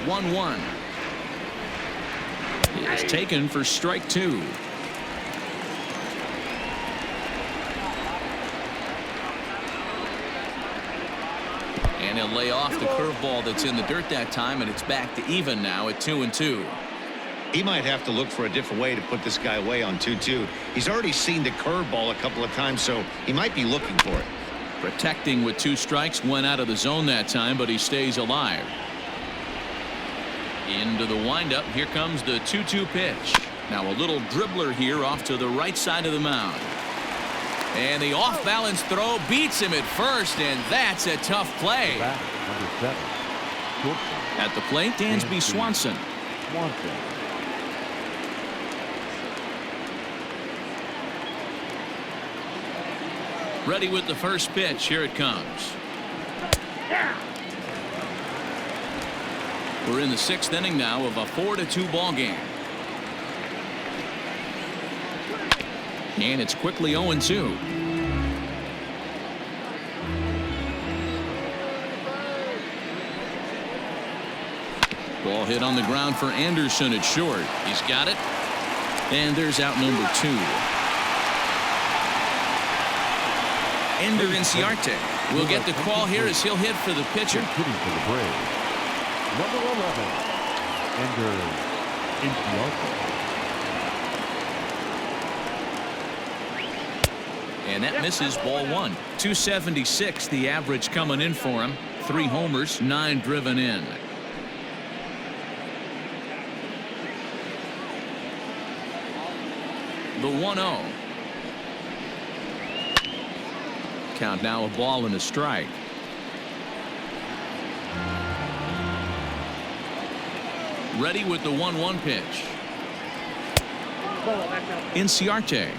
1-1 is taken for strike 2. And he'll lay off the curveball that's in the dirt that time, and it's back to even now at 2-2. He might have to look for a different way to put this guy away on 2-2. He's already seen the curveball a couple of times, so he might be looking for it. Protecting with 2 strikes, went out of the zone that time, but he stays alive. Into the windup. Here comes the 2-2 pitch. Now a little dribbler here off to the right side of the mound. And the off-balance throw beats him at first, and that's a tough play. Number 7, At the plate, Dansby Swanson. Ready with the first pitch. Here it comes. We're in the 6th inning now of a 4-2 ball game. And it's quickly 0-2. Ball hit on the ground for Anderson at short. He's got it. And there's out number 2. Ender Inciarte will get the call here as he'll hit for the pitcher. Hitting for the Braves. Number 11, Ender Inciarte. And that misses, ball 1. 276 the average coming in for him. 3 homers, 9 driven in. The 1-0. Count now a ball and a strike. Ready with the 1-1 pitch. Inciarte,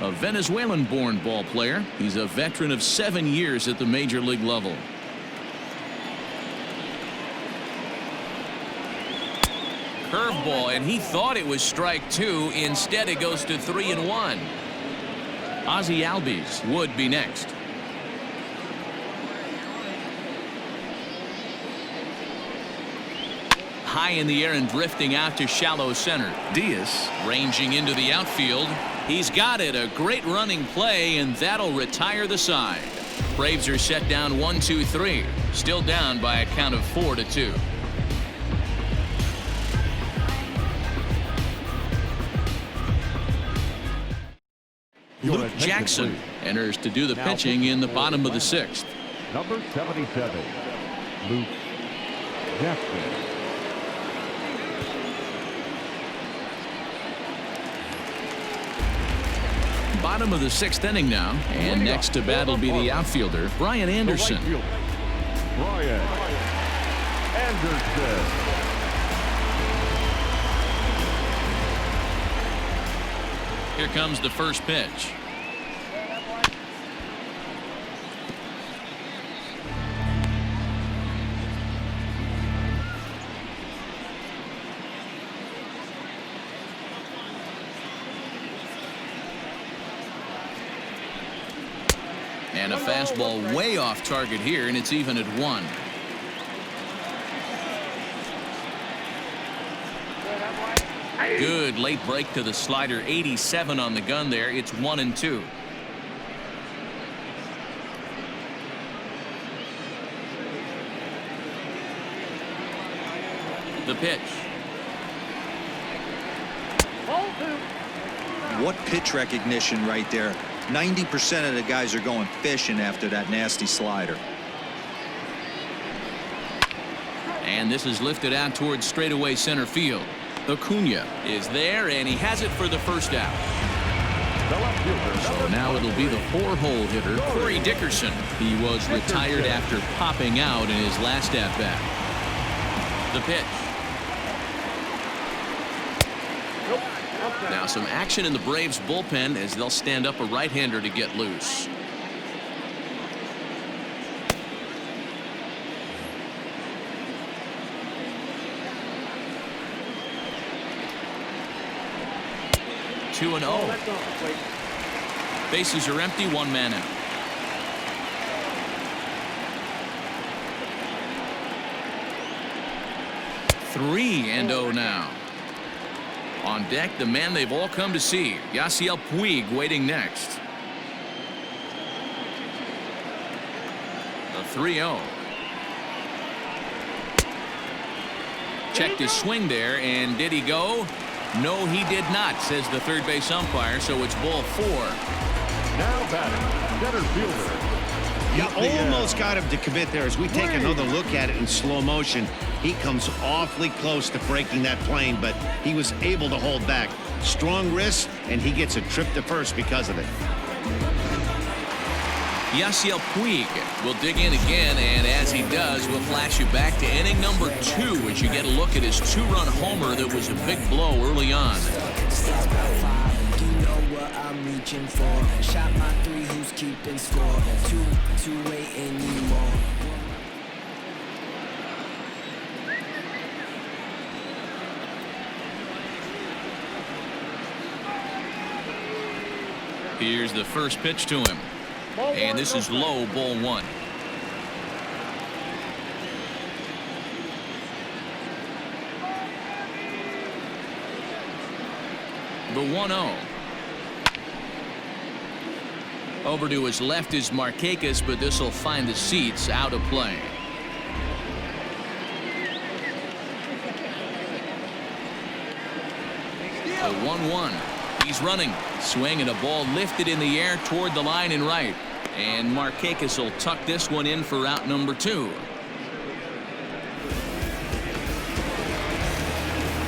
a Venezuelan-born ball player. He's a veteran of 7 years at the major league level. Curveball, and he thought it was strike 2. Instead, it goes to 3-1. Ozzie Albies would be next. High in the air and drifting out to shallow center. Diaz ranging into the outfield. He's got it. A great running play, and that'll retire the side. Braves are set down 1-2-3. Still down by a count of 4-2. Luke Jackson enters to do the pitching in the bottom of the 6th. Number 77, Luke Jackson. Bottom of the 6th inning now, and next to bat will be the outfielder Brian Anderson. Brian Anderson. Here comes the first pitch. And a fastball way off target here, and it's even at 1. Good late break to the slider. 87 on the gun there. It's 1-2. The pitch. What pitch recognition right there. 90% of the guys are going fishing after that nasty slider. And this is lifted out towards straightaway center field. Acuna is there, and he has it for the first out. So now it'll be the 4-hole hitter, Corey Dickerson. He was retired after popping out in his last at-bat. The pitch. Now some action in the Braves bullpen as they'll stand up a right-hander to get loose. Two and 0. Bases are empty, 1 man out. Three and 0 now. On deck, the man they've all come to see, Yasiel Puig, waiting next. The 3-0. Checked his swing there, and did he go? No, he did not, says the third base umpire, so it's ball 4. Now batting, center fielder. He almost got him to commit there. As we take another look at it in slow motion, he comes awfully close to breaking that plane, but he was able to hold back. Strong wrist, and he gets a trip to first because of it. Yasiel Puig will dig in again, and as he does, we'll flash you back to inning number 2 as you get a look at his 2-run homer that was a big blow early on. Shot my 3, who's keeping score? 2-8 anymore. Here's the first pitch to him. And this is low, ball 1. The 1-0. Over to his left is Markakis, but this will find the seats out of play. The 1-1. He's running. Swing and a ball lifted in the air toward the line and right. And Markakis will tuck this one in for out number 2.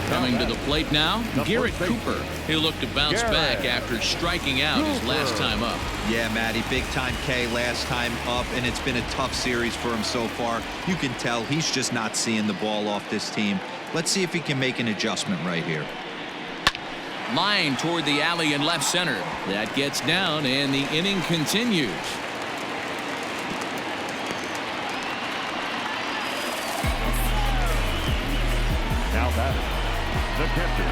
Coming to the plate now, Garrett Cooper. He'll look to bounce back after striking out his last time up. Yeah, Matty, big time K last time up, and it's been a tough series for him so far. You can tell he's just not seeing the ball off this team. Let's see if he can make an adjustment right here. Line toward the alley in left center. That gets down, and the inning continues. Now batting, the catcher,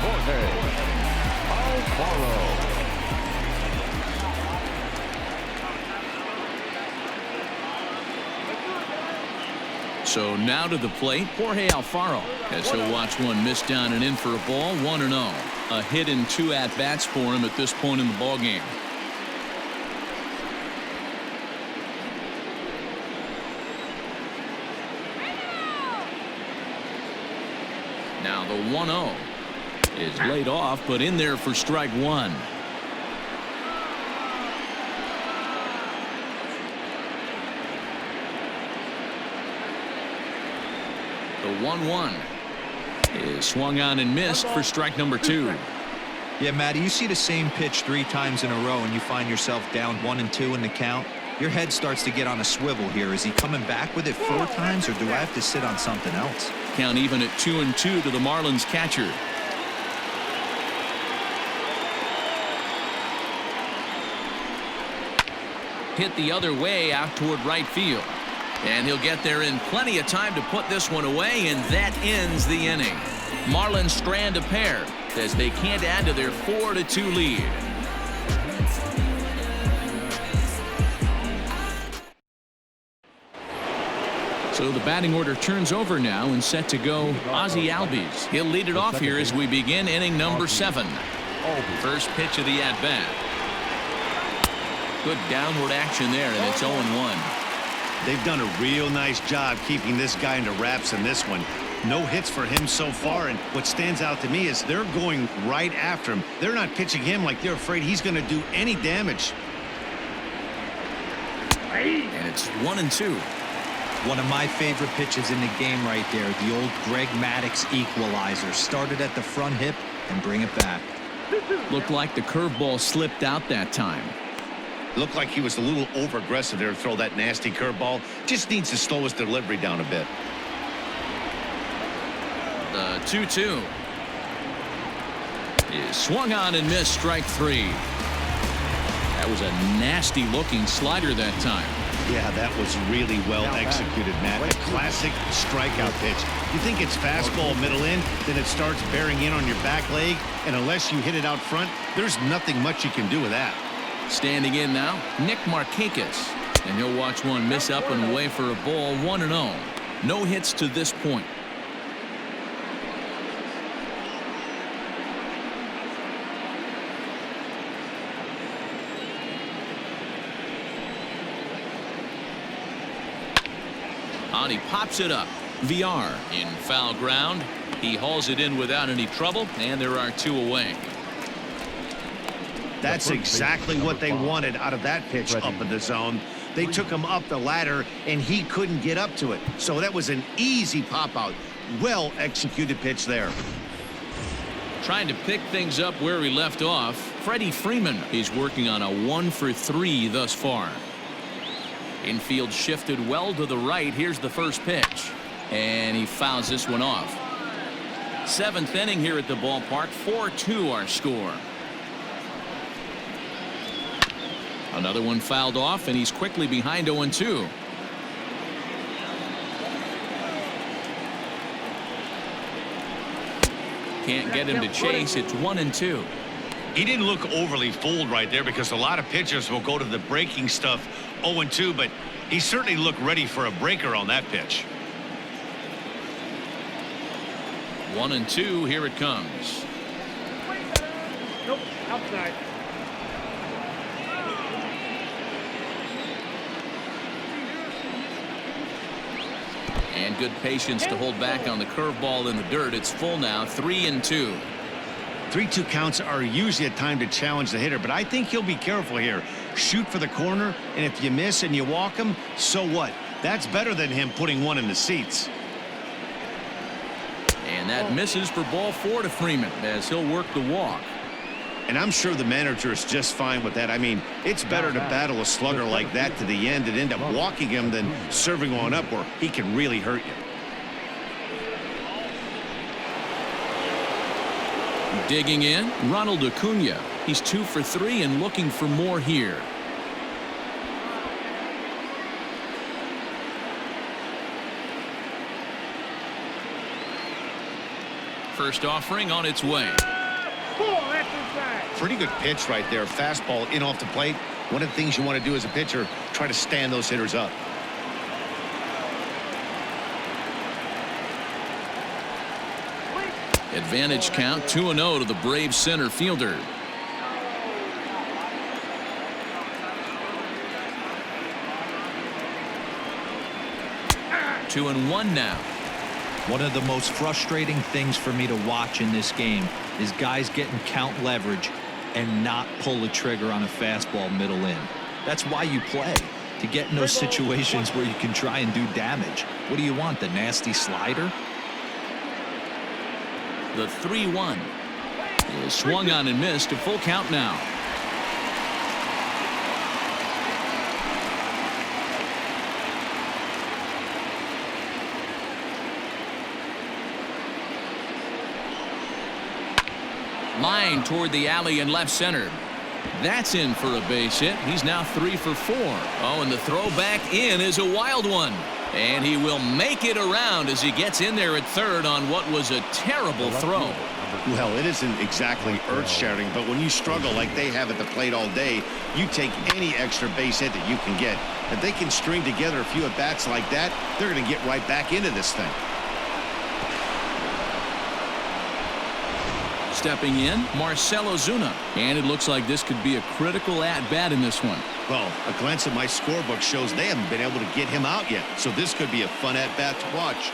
Jorge Alfaro. So now to the plate, Jorge Alfaro, as he'll watch one miss down and in for a ball. 1-0. A hit and 2 at-bats for him at this point in the ballgame. Now the 1-0 is laid off, but in there for strike 1. The 1-1 is swung on and missed for strike number 2. Yeah, Matty, you see the same pitch 3 times in a row and you find yourself down 1-2 in the count. Your head starts to get on a swivel here. Is he coming back with it 4 times, or do I have to sit on something else? Count even at 2-2 to the Marlins catcher. Hit the other way out toward right field. And he'll get there in plenty of time to put this one away, and that ends the inning. Marlins strand a pair as they can't add to their 4-2 lead. So the batting order turns over now and set to go Ozzie Albies. He'll lead it off here as we begin inning number 7. First pitch of the at-bat. Good downward action there, and it's 0-1. They've done a real nice job keeping this guy into wraps in this one. No hits for him so far, and what stands out to me is they're going right after him. They're not pitching him like they're afraid he's going to do any damage. And it's 1-2. One of my favorite pitches in the game right there, the old Greg Maddux equalizer. Started at the front hip and bring it back. Looked like the curveball slipped out that time. Looked like he was a little over-aggressive there to throw that nasty curveball. Just needs to slow his delivery down a bit. The 2-2 is swung on and missed, strike 3. That was a nasty looking slider that time. Yeah, that was really well executed, Matt. A classic strikeout pitch. You think it's fastball middle in, then it starts bearing in on your back leg, and unless you hit it out front, there's nothing much you can do with that. Standing in now, Nick Markakis, and he'll watch one miss up and away for a ball. 1-0. No hits to this point. On he pops it up. VR in foul ground. He hauls it in without any trouble, and there are 2 away. That's exactly what they wanted out of that pitch up in the zone. They took him up the ladder, and he couldn't get up to it. So that was an easy pop-out. Well-executed pitch there. Trying to pick things up where he left off, Freddie Freeman. He's working on a 1-for-3 thus far. Infield shifted well to the right. Here's the first pitch, and he fouls this one off. 7th inning here at the ballpark. 4-2 our score. Another one fouled off, and he's quickly behind 0-2. Can't get him to chase. It's 1-2. He didn't look overly fooled right there because a lot of pitchers will go to the breaking stuff 0-2, but he certainly looked ready for a breaker on that pitch. 1-2. Here it comes. Nope, outside. And good patience to hold back on the curveball in the dirt. It's full now. 3-2. 3-2 counts are usually a time to challenge the hitter, but I think he'll be careful here. Shoot for the corner, and if you miss and you walk him, so what? That's better than him putting one in the seats. And that misses for ball 4 to Freeman as he'll work the walk. And I'm sure the manager is just fine with that. I mean, it's better to battle a slugger like that to the end and end up walking him than serving one up where he can really hurt you. Digging in, Ronald Acuna. He's 2 for 3 and looking for more here. First offering on its way. Pretty good pitch right there. Fastball in off the plate. One of the things you want to do as a pitcher, try to stand those hitters up. Advantage count 2-0 to the Braves center fielder. 2-1 now. One of the most frustrating things for me to watch in this game is guys getting count leverage and not pull the trigger on a fastball middle in. That's why you play, to get in those situations where you can try and do damage. What do you want, the nasty slider? The 3-1 is swung on and missed. A full count now. Line toward the alley and left center. That's in for a base hit. He's now 3 for 4. Oh, and the throw back in is a wild one. And he will make it around as he gets in there at third on what was a terrible throw. Well, it isn't exactly earth-shattering, but when you struggle like they have at the plate all day, you take any extra base hit that you can get. If they can string together a few at-bats like that, they're going to get right back into this thing. Stepping in, Marcell Ozuna. And it looks like this could be a critical at-bat in this one. Well, a glance at my scorebook shows they haven't been able to get him out yet, so this could be a fun at-bat to watch.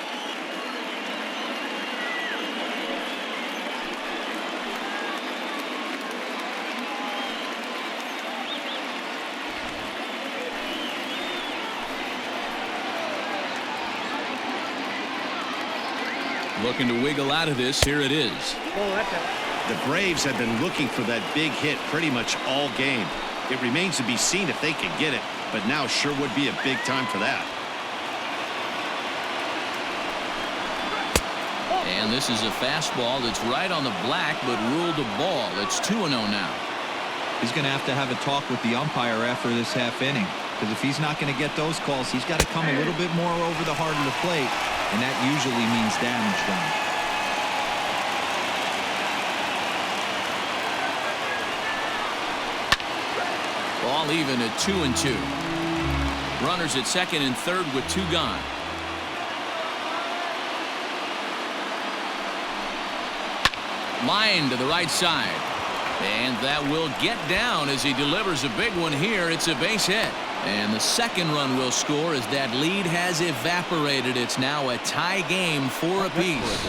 Looking to wiggle out of this. Here it is. Oh, that's it. The Braves have been looking for that big hit pretty much all game. It remains to be seen if they can get it, but now sure would be a big time for that. And this is a fastball that's right on the black, but ruled a ball. It's 2-0 now. He's going to have a talk with the umpire after this half inning, because if he's not going to get those calls, he's got to come a little bit more over the heart of the plate, and that usually means damage done. Ball even at 2-2. Runners at second and third with 2 gone. Line to the right side. And that will get down as he delivers a big one here. It's a base hit. And the second run will score as that lead has evaporated. It's now a tie game, 4 apiece.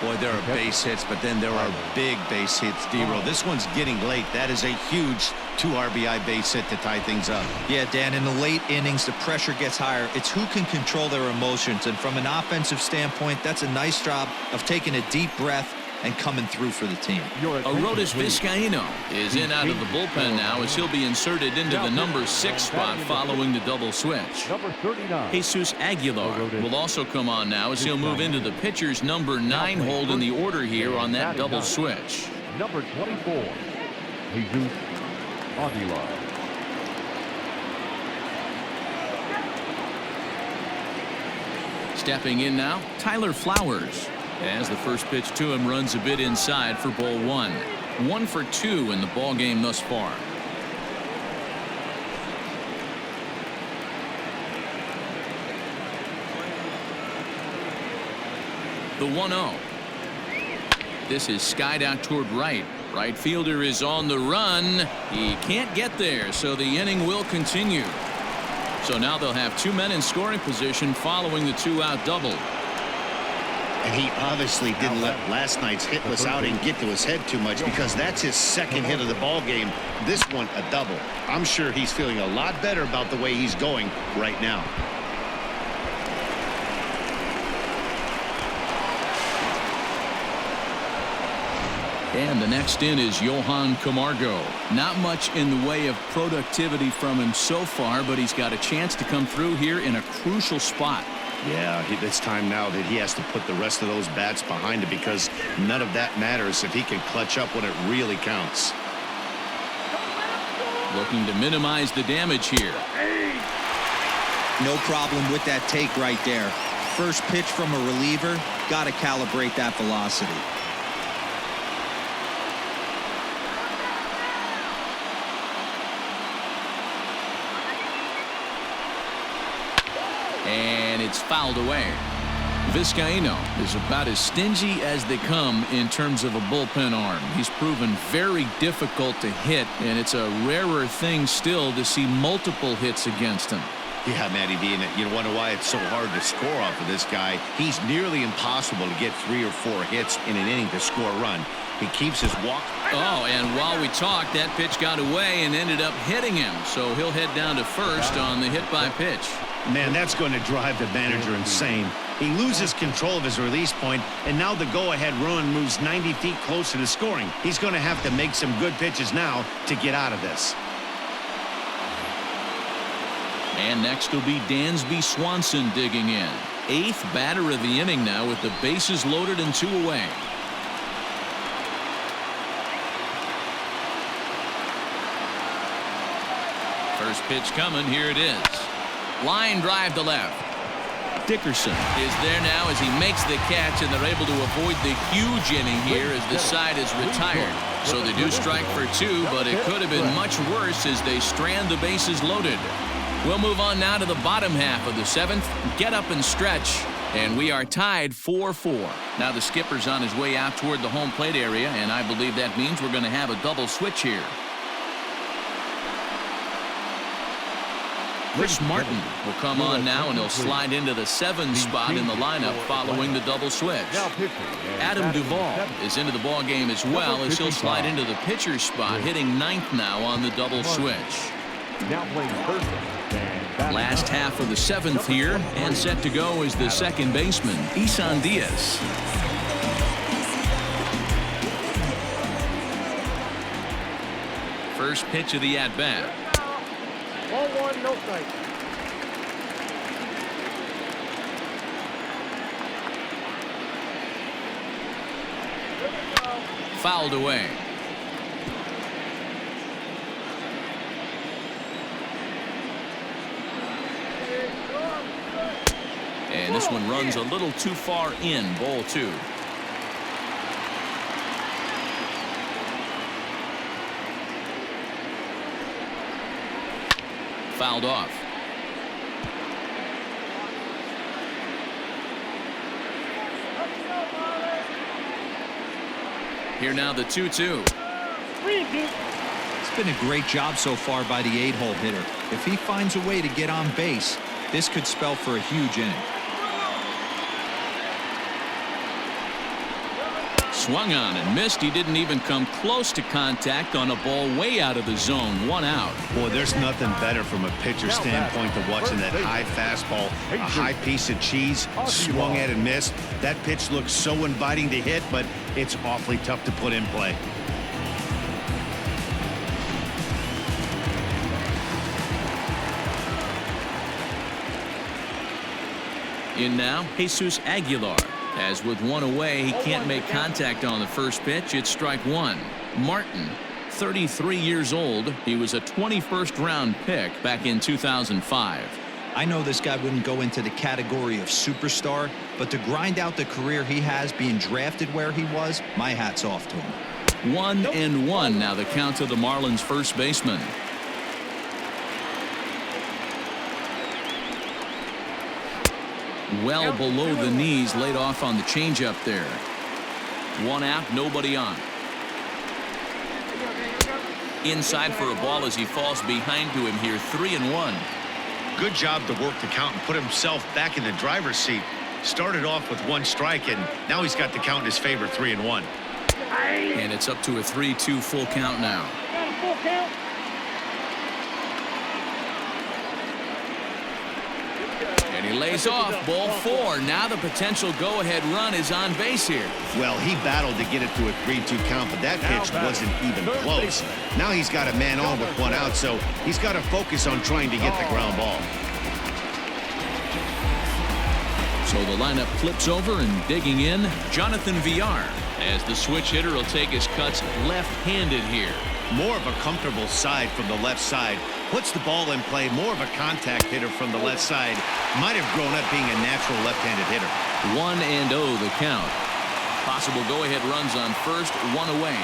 Boy, there are base hits, but then there are big base hits, D-Roll. This one's getting late. That is a huge 2 RBI base hit to tie things up. Yeah, Dan, in the late innings, the pressure gets higher. It's who can control their emotions. And from an offensive standpoint, that's a nice job of taking a deep breath and coming through for the team. Arodys Vizcaíno is in out of the bullpen now as he'll be inserted into the number 6 spot following the double switch. Number 39. Jesus Aguilar will also come on now as he'll move into the pitcher's number 9 hold in the order here on that double switch. Number 24. Jesus Aguilar. Stepping in now, Tyler Flowers. As the first pitch to him runs a bit inside for ball 1. 1 for 2 in the ball game thus far. The 1-0. This is skied out toward right. Right fielder is on the run. He can't get there, so the inning will continue. So now they'll have 2 men in scoring position following the 2-out double. And he obviously didn't let last night's hitless outing get to his head too much, because that's his second hit of the ball game. This one a double. I'm sure he's feeling a lot better about the way he's going right now. And the next in is Johan Camargo. Not much in the way of productivity from him so far, but he's got a chance to come through here in a crucial spot. Yeah, it's time now that he has to put the rest of those bats behind him, because none of that matters if he can clutch up when it really counts. Looking to minimize the damage here. No problem with that take right there. First pitch from a reliever, got to calibrate that velocity. And it's fouled away. Vizcaíno is about as stingy as they come in terms of a bullpen arm. He's proven very difficult to hit, and it's a rarer thing still to see multiple hits against him. Yeah, Matty B, and you wonder why it's so hard to score off of this guy. He's nearly impossible to get 3 or 4 hits in an inning to score a run. He keeps his walk. Oh, and while we talked, that pitch got away and ended up hitting him. So he'll head down to first on the hit by pitch. Man, that's going to drive the manager insane. He loses control of his release point, and now the go-ahead run moves 90 feet closer to scoring. He's going to have to make some good pitches now to get out of this. And next will be Dansby Swanson digging in. 8th batter of the inning now with the bases loaded and 2 away. First pitch coming. Here it is. Line drive to left. Dickerson is there now as he makes the catch, and they're able to avoid the huge inning here as the side is retired. So they do strike for two, but it could have been much worse as they strand the bases loaded. We'll move on now to the bottom half of the seventh. Get up and stretch. And we are tied 4-4. Now the skipper's on his way out toward the home plate area, and I believe that means we're going to have a double switch here. Chris Martin will come on now, and he'll slide into the 7 spot in the lineup following the double switch. Adam Duvall is into the ball game as well, as he'll slide into the pitcher's spot, hitting 9th now on the double switch. Now playing first. Last half of the 7th here, and set to go is the second baseman, Isan Diaz. First pitch of the at-bat. 1-1, no strike. Fouled away. And this one runs a little too far in, ball 2. Fouled off. Here now the 2-2. It's been a great job so far by the 8-hole hitter. If he finds a way to get on base, this could spell for a huge inning. Swung on and missed. He didn't even come close to contact on a ball way out of the zone. 1 out. Boy, there's nothing better from a pitcher standpoint than watching that high fastball, a high piece of cheese, swung at and missed. That pitch looks so inviting to hit, but it's awfully tough to put in play. In now, Jesus Aguilar. As with 1 away, he can't make contact on the first pitch. It's strike 1. Martin, 33 years old. He was a 21st round pick back in 2005. I know this guy wouldn't go into the category of superstar, but to grind out the career he has being drafted where he was, my hat's off to him. 1-1 now the count to the Marlins first baseman. Well below the knees, laid off on the changeup there. 1 out, nobody on. Inside for a ball as he falls behind to him here. 3-1. Good job to work the count and put himself back in the driver's seat. Started off with 1 strike, and now he's got the count in his favor. 3-1. And it's up to a 3-2 full count now. Full count. And he lays off, ball 4. Now the potential go-ahead run is on base here. Well, he battled to get it to a 3-2 count, but that pitch wasn't even close. Now he's got a man on with 1 out, so he's got to focus on trying to get the ground ball. So the lineup flips over, and digging in, Jonathan Villar, as the switch hitter will take his cuts left-handed here. More of a comfortable side from the left side. Puts the ball in play. More of a contact hitter from the left side. Might have grown up being a natural left-handed hitter. 1-0 the count. Possible go-ahead runs on first, 1 away.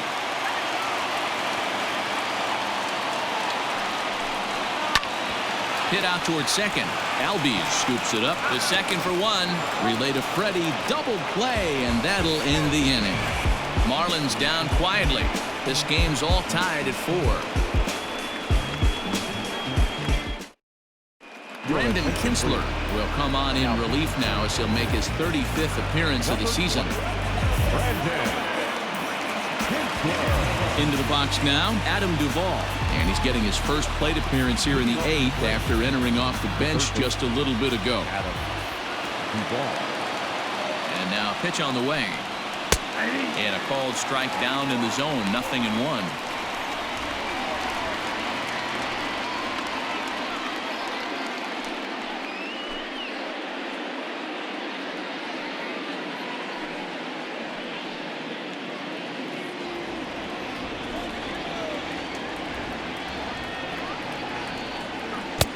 Hit out towards second. Albies scoops it up to second for 1. Relay to Freddie, double play, and that'll end the inning. Marlins down quietly. This game's all tied at 4. Brandon Kinsler will come on in relief now as he'll make his 35th appearance of the season. Into the box now, Adam Duvall. And he's getting his first plate appearance here in the 8th after entering off the bench just a little bit ago. And now a pitch on the way. And a called strike down in the zone, 0-1.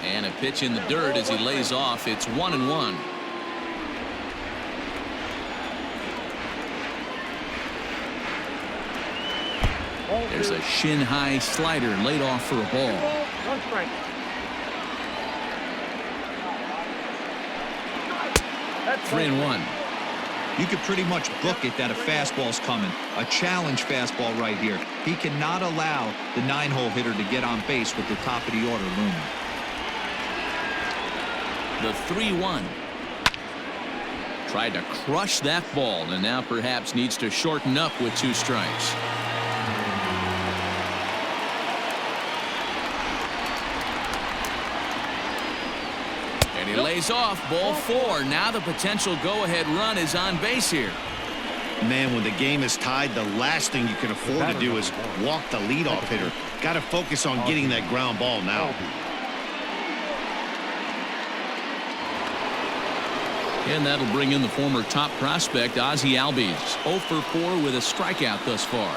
And a pitch in the dirt as he lays off. It's 1-1. There's a shin-high slider laid off for a ball. 1 strike. That's 3-1. You could pretty much book it that a fastball's coming. A challenge fastball right here. He cannot allow the 9-hole hitter to get on base with the top of the order looming. The 3-1. Tried to crush that ball, and now perhaps needs to shorten up with 2 strikes. And he lays off, ball 4. Now the potential go-ahead run is on base here. Man, when the game is tied, the last thing you can afford to do is walk the leadoff hitter. Got to focus on getting that ground ball now. And that'll bring in the former top prospect, Ozzie Albies. 0 for 4 with a strikeout thus far.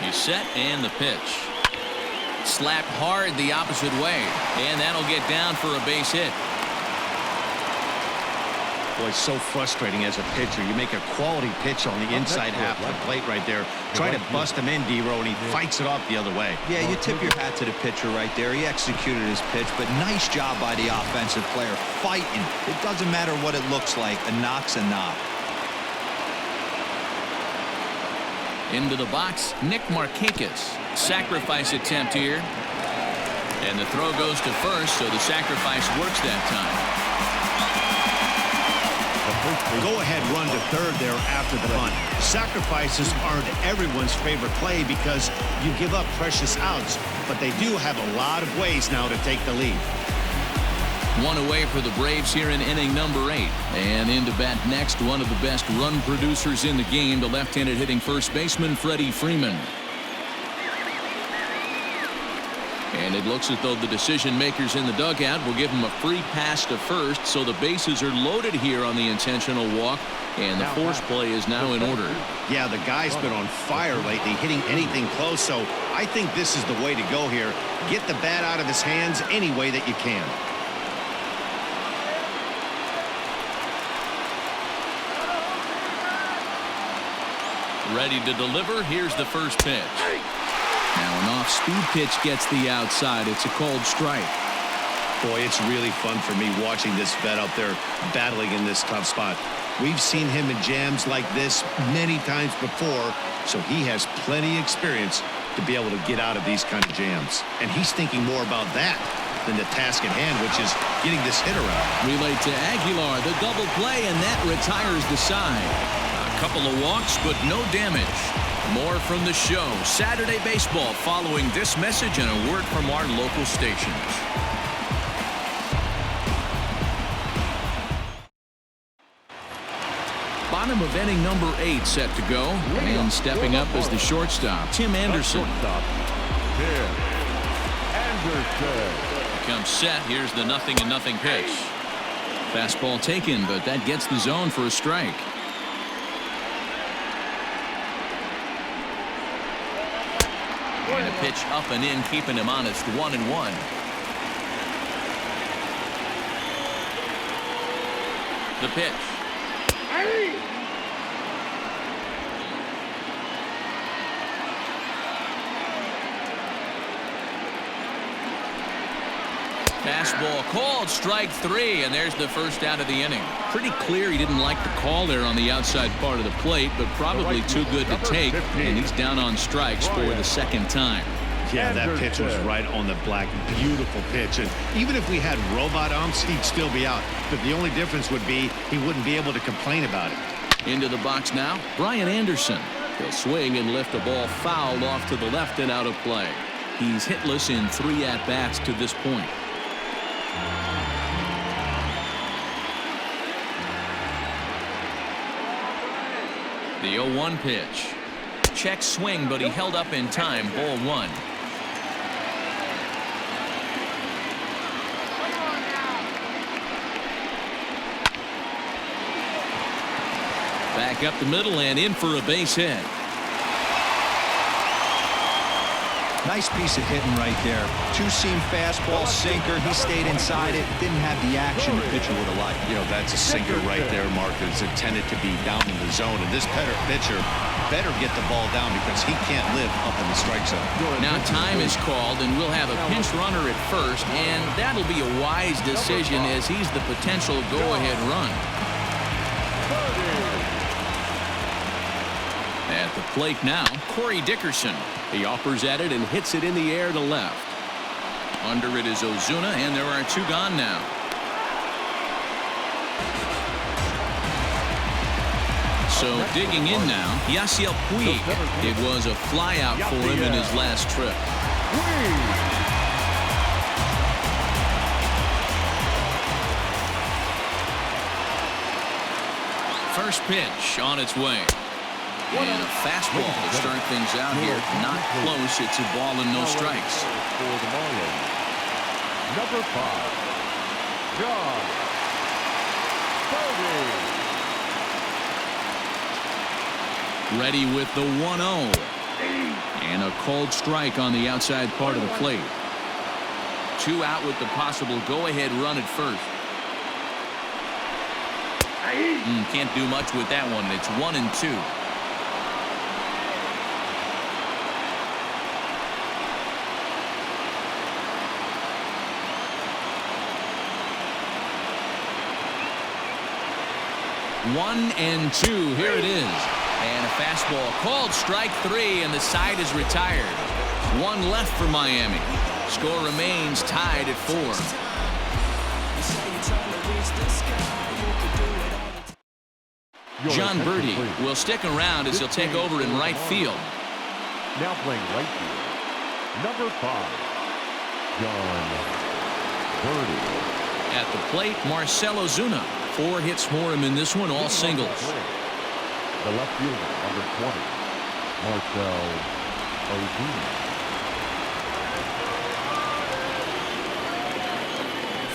He's set, and the pitch. Slapped hard the opposite way, and that'll get down for a base hit. Boy, it's so frustrating as a pitcher. You make a quality pitch on the inside half of the plate right there. Try to bust him in, D-Row, and he fights it off the other way. Yeah, you tip your hat to the pitcher right there. He executed his pitch, but nice job by the offensive player fighting. It doesn't matter what it looks like. A knock's a knock. Into the box, Nick Markakis. Sacrifice attempt here. And the throw goes to first, so the sacrifice works that time. Go-ahead run to third there after the bunt. Sacrifices aren't everyone's favorite play because you give up precious outs, but they do have a lot of ways now to take the lead. 1 away for the Braves here in inning number 8. And into bat next, one of the best run producers in the game, the left-handed hitting first baseman, Freddie Freeman. And it looks as though the decision makers in the dugout will give him a free pass to first, so the bases are loaded here on the intentional walk, and the force play is now in order. Yeah, the guy's been on fire lately, hitting anything close, so I think this is the way to go here. Get the bat out of his hands any way that you can. Ready to deliver. Here's the first pitch. Now an off-speed pitch gets the outside. It's a called strike. Boy, it's really fun for me watching this vet out there battling in this tough spot. We've seen him in jams like this many times before, so he has plenty of experience to be able to get out of these kind of jams. And he's thinking more about that than the task at hand, which is getting this hitter out. Relay to Aguilar, the double play, and that retires the side. A couple of walks, but no damage. More from the show. Saturday Baseball following this message and a word from our local stations. Bottom of inning number 8 set to go. And stepping up as the shortstop, Tim Anderson. Comes set. Here's the 0-0 pitch. Fastball taken, but that gets the zone for a strike. And a pitch up and in, keeping him honest. 1-1. The pitch. Fastball called, strike 3, and there's the first out of the inning. Pretty clear he didn't like the call there on the outside part of the plate, but probably too good to take, and he's down on strikes for the second time. Yeah, that pitch was right on the black. Beautiful pitch. And even if we had robot umps, he'd still be out. But the only difference would be he wouldn't be able to complain about it. Into the box now, Brian Anderson. He'll swing and lift a ball foul off to the left and out of play. He's hitless in 3 at-bats to this point. The 0-1 pitch. Check swing, but he held up in time. Ball 1. Back up the middle and in for a base hit. Nice piece of hitting right there. Two-seam fastball, sinker. He stayed inside it. Didn't have the action the pitcher would have liked. You know, that's a sinker right there, Mark. It's intended to be down in the zone. And this pitcher better get the ball down because he can't live up in the strike zone. Now time is called, and we'll have a pinch runner at first, and that'll be a wise decision as he's the potential go-ahead run. At the plate now, Corey Dickerson. He offers at it and hits it in the air to left. Under it is Ozuna, and there are two gone now. So digging in now, Yasiel Puig. It was a flyout for him in his last trip. First pitch on its way. And a fastball to start things out here. Not close. It's a ball and no strikes. For the Marlins, number 5, John Brody. Ready with the 1-0. And a called strike on the outside part of the plate. 2 out with the possible go-ahead run at first. Can't do much with that one. It's 1-2. One and two. Here it is. And a fastball called strike 3, and the side is retired. 1 left for Miami. Score remains tied at 4. John Birdie will stick around as he'll take over in right field. Now playing right field, number 5, John Birdie. At the plate, Marcell Ozuna. 4 hits for him in this one, all singles. The left fielder, number 20, Marcell Ozuna.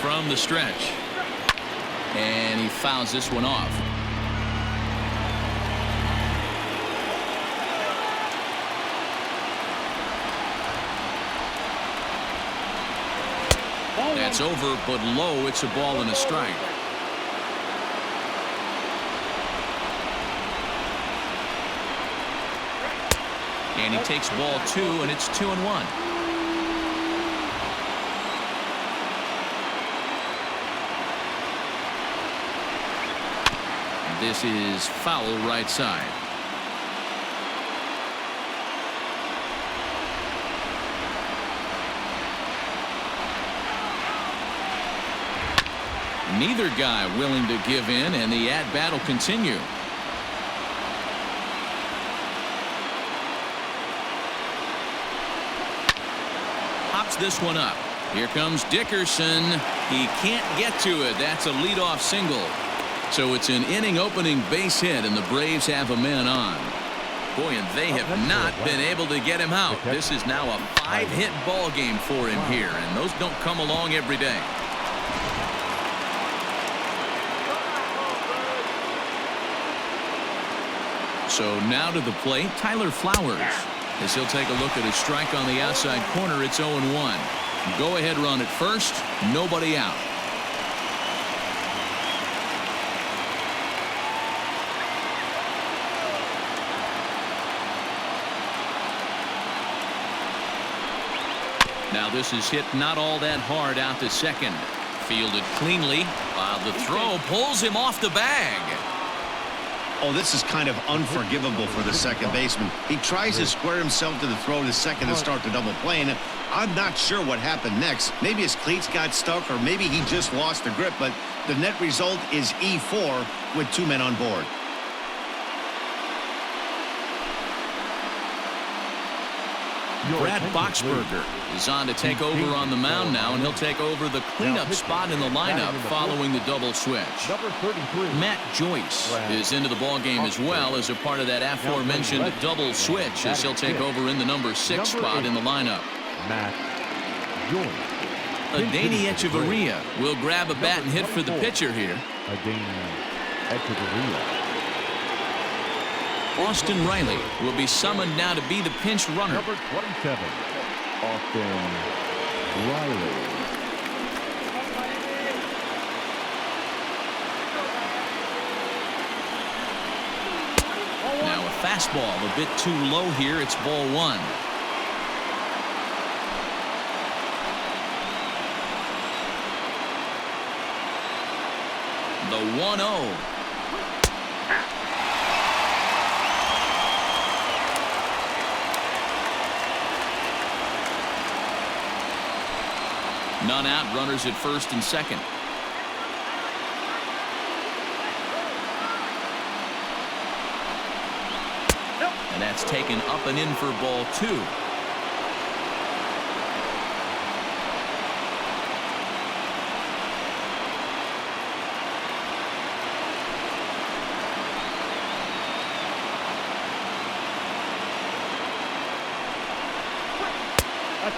From the stretch. And he fouls this one off. That's over, but low. It's a ball and a strike. And he takes ball 2, and it's 2-1. This is foul right side. Neither guy willing to give in, and the at-bat will continue. Pops this one up. Here comes Dickerson. He can't get to it. That's a leadoff single. So it's an inning-opening base hit, and the Braves have a man on. Boy, and they have not been able to get him out. This is now a 5-hit ball game for him here, and those don't come along every day. So now to the plate, Tyler Flowers. As he'll take a look at a strike on the outside corner, it's 0-1. Go-ahead run at first, nobody out. Now this is hit not all that hard out to second. Fielded cleanly, while the throw pulls him off the bag. Oh, this is kind of unforgivable for the second baseman. He tries to square himself to the throw to second and start the double play. And I'm not sure what happened next. Maybe his cleats got stuck, or maybe he just lost the grip. But the net result is E4 with 2 men on board. Brad Boxberger is on to take over on the mound now, and he'll take over the cleanup spot in the lineup following the double switch. Number 33. Matt Joyce is into the ball game as well as a part of that aforementioned double switch as he'll take over in the number 6 spot in the lineup. Matt Joyce. Adeiny Echeverria will grab a bat and hit for the pitcher here. Adeiny Echeverria. Austin Riley will be summoned now to be the pinch runner. Number 27, Austin Riley. Now a fastball a bit too low here. It's ball one. The 1-0. None out, runners at first and second. And that's taken up and in for ball two.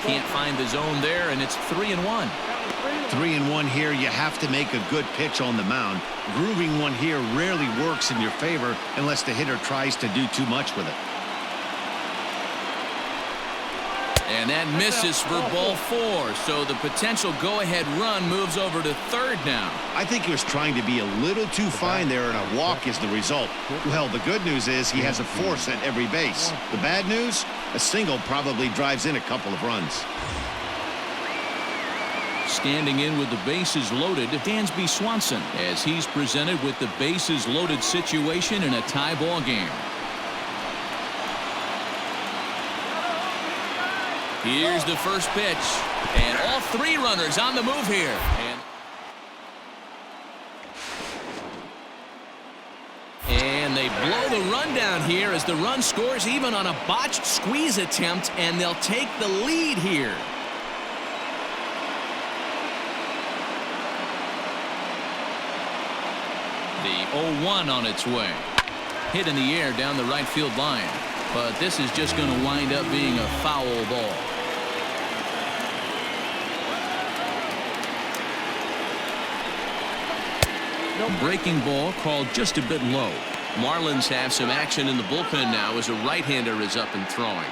Can't find the zone there, and it's 3-1. 3-1 here. You have to make a good pitch on the mound. Grooving one here rarely works in your favor unless the hitter tries to do too much with it. And that misses for ball four, so the potential go-ahead run moves over to third now. I think he was trying to be a little too fine there, and a walk is the result. Well, the good news is he has a force at every base. The bad news? A single probably drives in a couple of runs. Standing in with the bases loaded, Dansby Swanson, as he's presented with the bases loaded situation in a tie ball game. Here's the first pitch, and all three runners on the move here. And they blow the run down here as the run scores even on a botched squeeze attempt, and they'll take the lead here. The 0-1 on its way. Hit in the air down the right field line. But this is just going to wind up being a foul ball. Breaking ball called just a bit low. Marlins have some action in the bullpen now as a right-hander is up and throwing.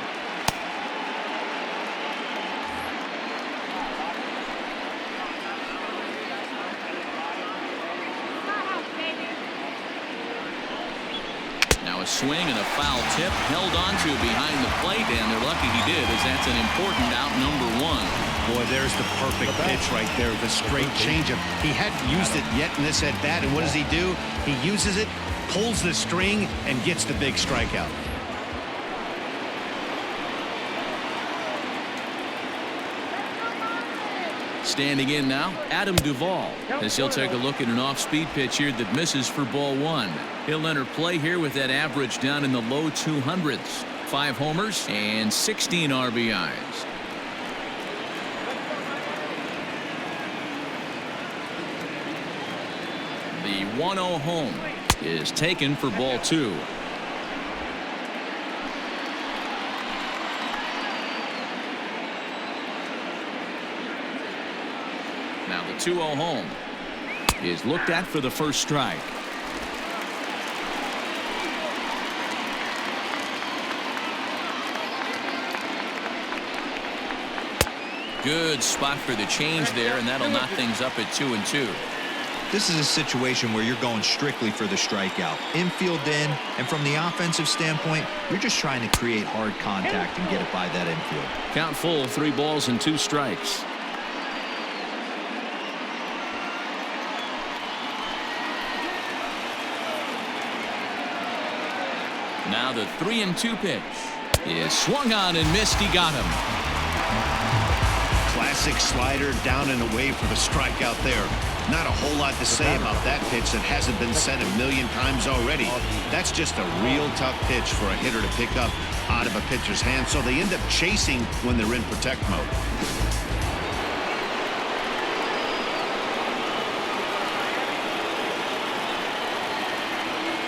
Now a swing and a foul tip held onto behind the plate, and they're lucky he did, as that's an important out number one. Boy, there's the perfect pitch right there, the straight changeup. He hadn't used it yet in this at-bat, and what does he do? He uses it, pulls the string, and gets the big strikeout. Standing in now, Adam Duvall, as he'll take a look at an off-speed pitch here that misses for ball one. He'll enter play here with that average down in the low 200s. 5 homers and 16 RBIs. The 1-0 home is taken for ball two. Now the 2-0 home is looked at for the first strike. Good spot for the change there, and that'll knock things up at 2-2. This is a situation where you're going strictly for the strikeout. Infield in, and from the offensive standpoint, you're just trying to create hard contact and get it by that infield. Count full, 3 balls and 2 strikes. Now the 3-2 pitch is swung on and missed. He got him. Classic slider down and away for the strikeout there. Not a whole lot to say about that pitch that hasn't been said a million times already. That's just a real tough pitch for a hitter to pick up out of a pitcher's hand, so they end up chasing when they're in protect mode.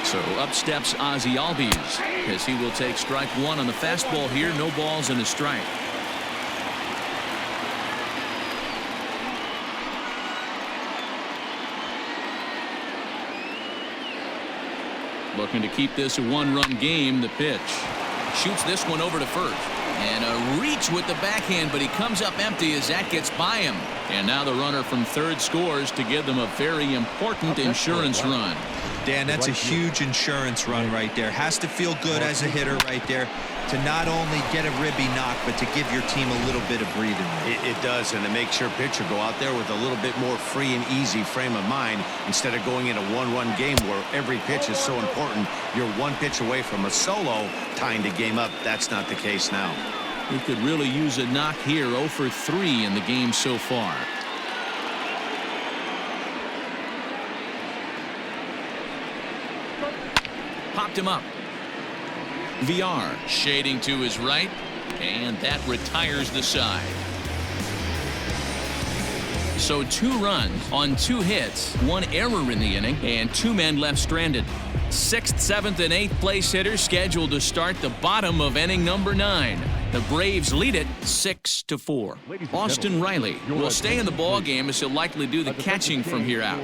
So up steps Ozzie Albies as he will take strike one on the fastball here. No balls and a strike. Looking to keep this a one-run game. The pitch. Shoots this one over to first. And a reach with the backhand, but he comes up empty as that gets by him. And now the runner from third scores to give them a very important insurance run. Dan, that's a huge insurance run right there. Has to feel good as a hitter right there to not only get a ribby knock, but to give your team a little bit of breathing room. It does, and it makes your pitcher go out there with a little bit more free and easy frame of mind instead of going in a one-run game where every pitch is so important. You're one pitch away from a solo tying the game up. That's not the case now. He could really use a knock here. 0 for 3 in the game so far. Popped him up. VR shading to his right, and that retires the side. So 2 runs on 2 hits, 1 error in the inning, and 2 men left stranded. 6th, 7th, and 8th place hitters scheduled to start the bottom of inning number 9. The Braves lead it 6-4. Austin Riley will stay in the ball game as he'll likely do the catching from here out.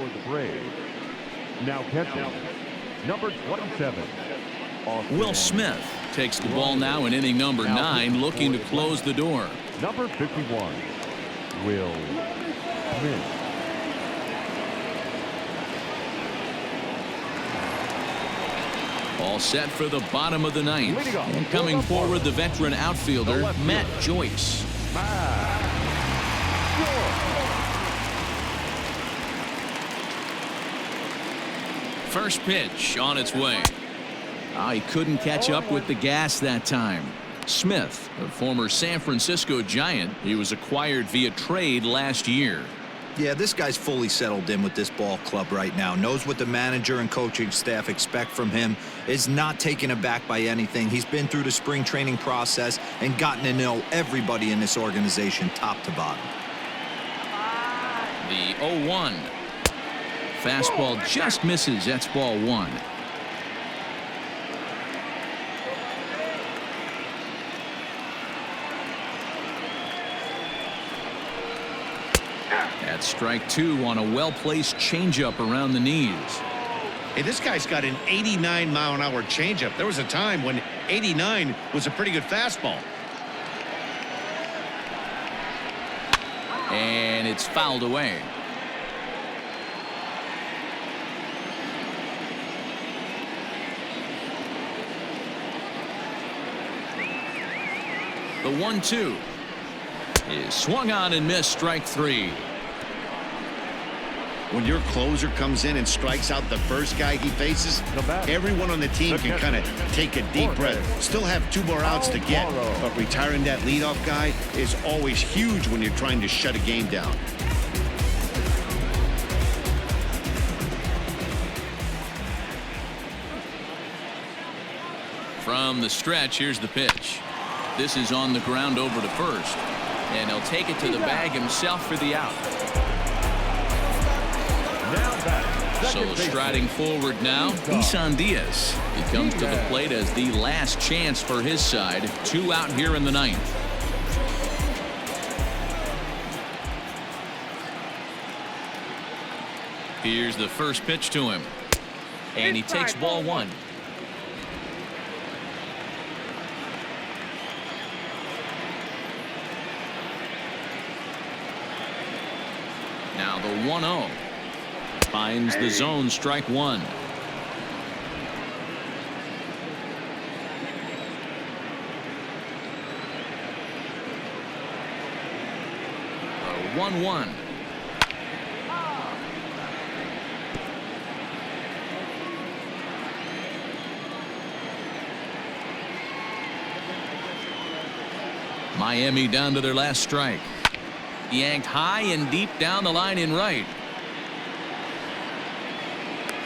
Now catching, number 27. Will Smith takes the ball now in inning number 9, looking to close the door. Number 51, Will Smith. All set for the bottom of the 9th. And coming forward, the veteran outfielder, Matt Joyce. First pitch on its way. He couldn't catch up with the gas that time. Smith, a former San Francisco Giant, he was acquired via trade last year. Yeah, this guy's fully settled in with this ball club right now. Knows what the manager and coaching staff expect from him. Is not taken aback by anything. He's been through the spring training process and gotten to know everybody in this organization top to bottom. The 0-1. Fastball just misses. That's ball 1. That's strike 2 on a well-placed changeup around the knees. Hey, this guy's got an 89-mile-an-hour changeup. There was a time when 89 was a pretty good fastball. And it's fouled away. The 1-2 is swung on and missed. Strike 3. When your closer comes in and strikes out the first guy he faces, everyone on the team can kind of take a deep breath. Still have 2 more outs to get, but retiring that leadoff guy is always huge when you're trying to shut a game down. From the stretch, here's the pitch. This is on the ground over to first, and he'll take it to the bag himself for the out. So striding forward now, Isan Diaz. He comes to the plate as the last chance for his side. 2 out here in the 9th. Here's the first pitch to him, and he takes ball 1. Now the 1-0. Finds the zone. Strike 1. A 1-1. Miami down to their last strike. Yanked high and deep down the line in right.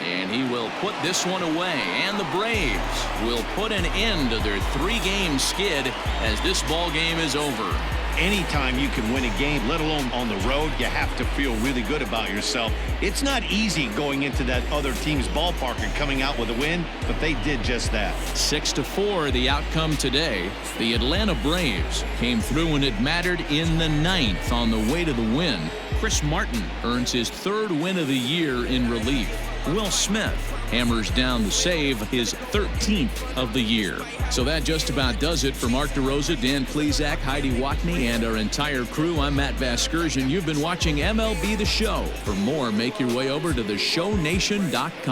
And he will put this one away. And the Braves will put an end to their 3-game skid as this ball game is over. Anytime you can win a game, let alone on the road, you have to feel really good about yourself. It's not easy going into that other team's ballpark and coming out with a win, but they did just that. 6-4 the outcome today. The Atlanta Braves came through when it mattered in the 9th on the way to the win. Chris Martin earns his 3rd win of the year in relief. Will Smith hammers down the save, his 13th of the year. So that just about does it for Mark DeRosa, Dan Plesac, Heidi Watney, and our entire crew. I'm Matt Vasgersian. You've been watching MLB The Show. For more, make your way over to theshownation.com.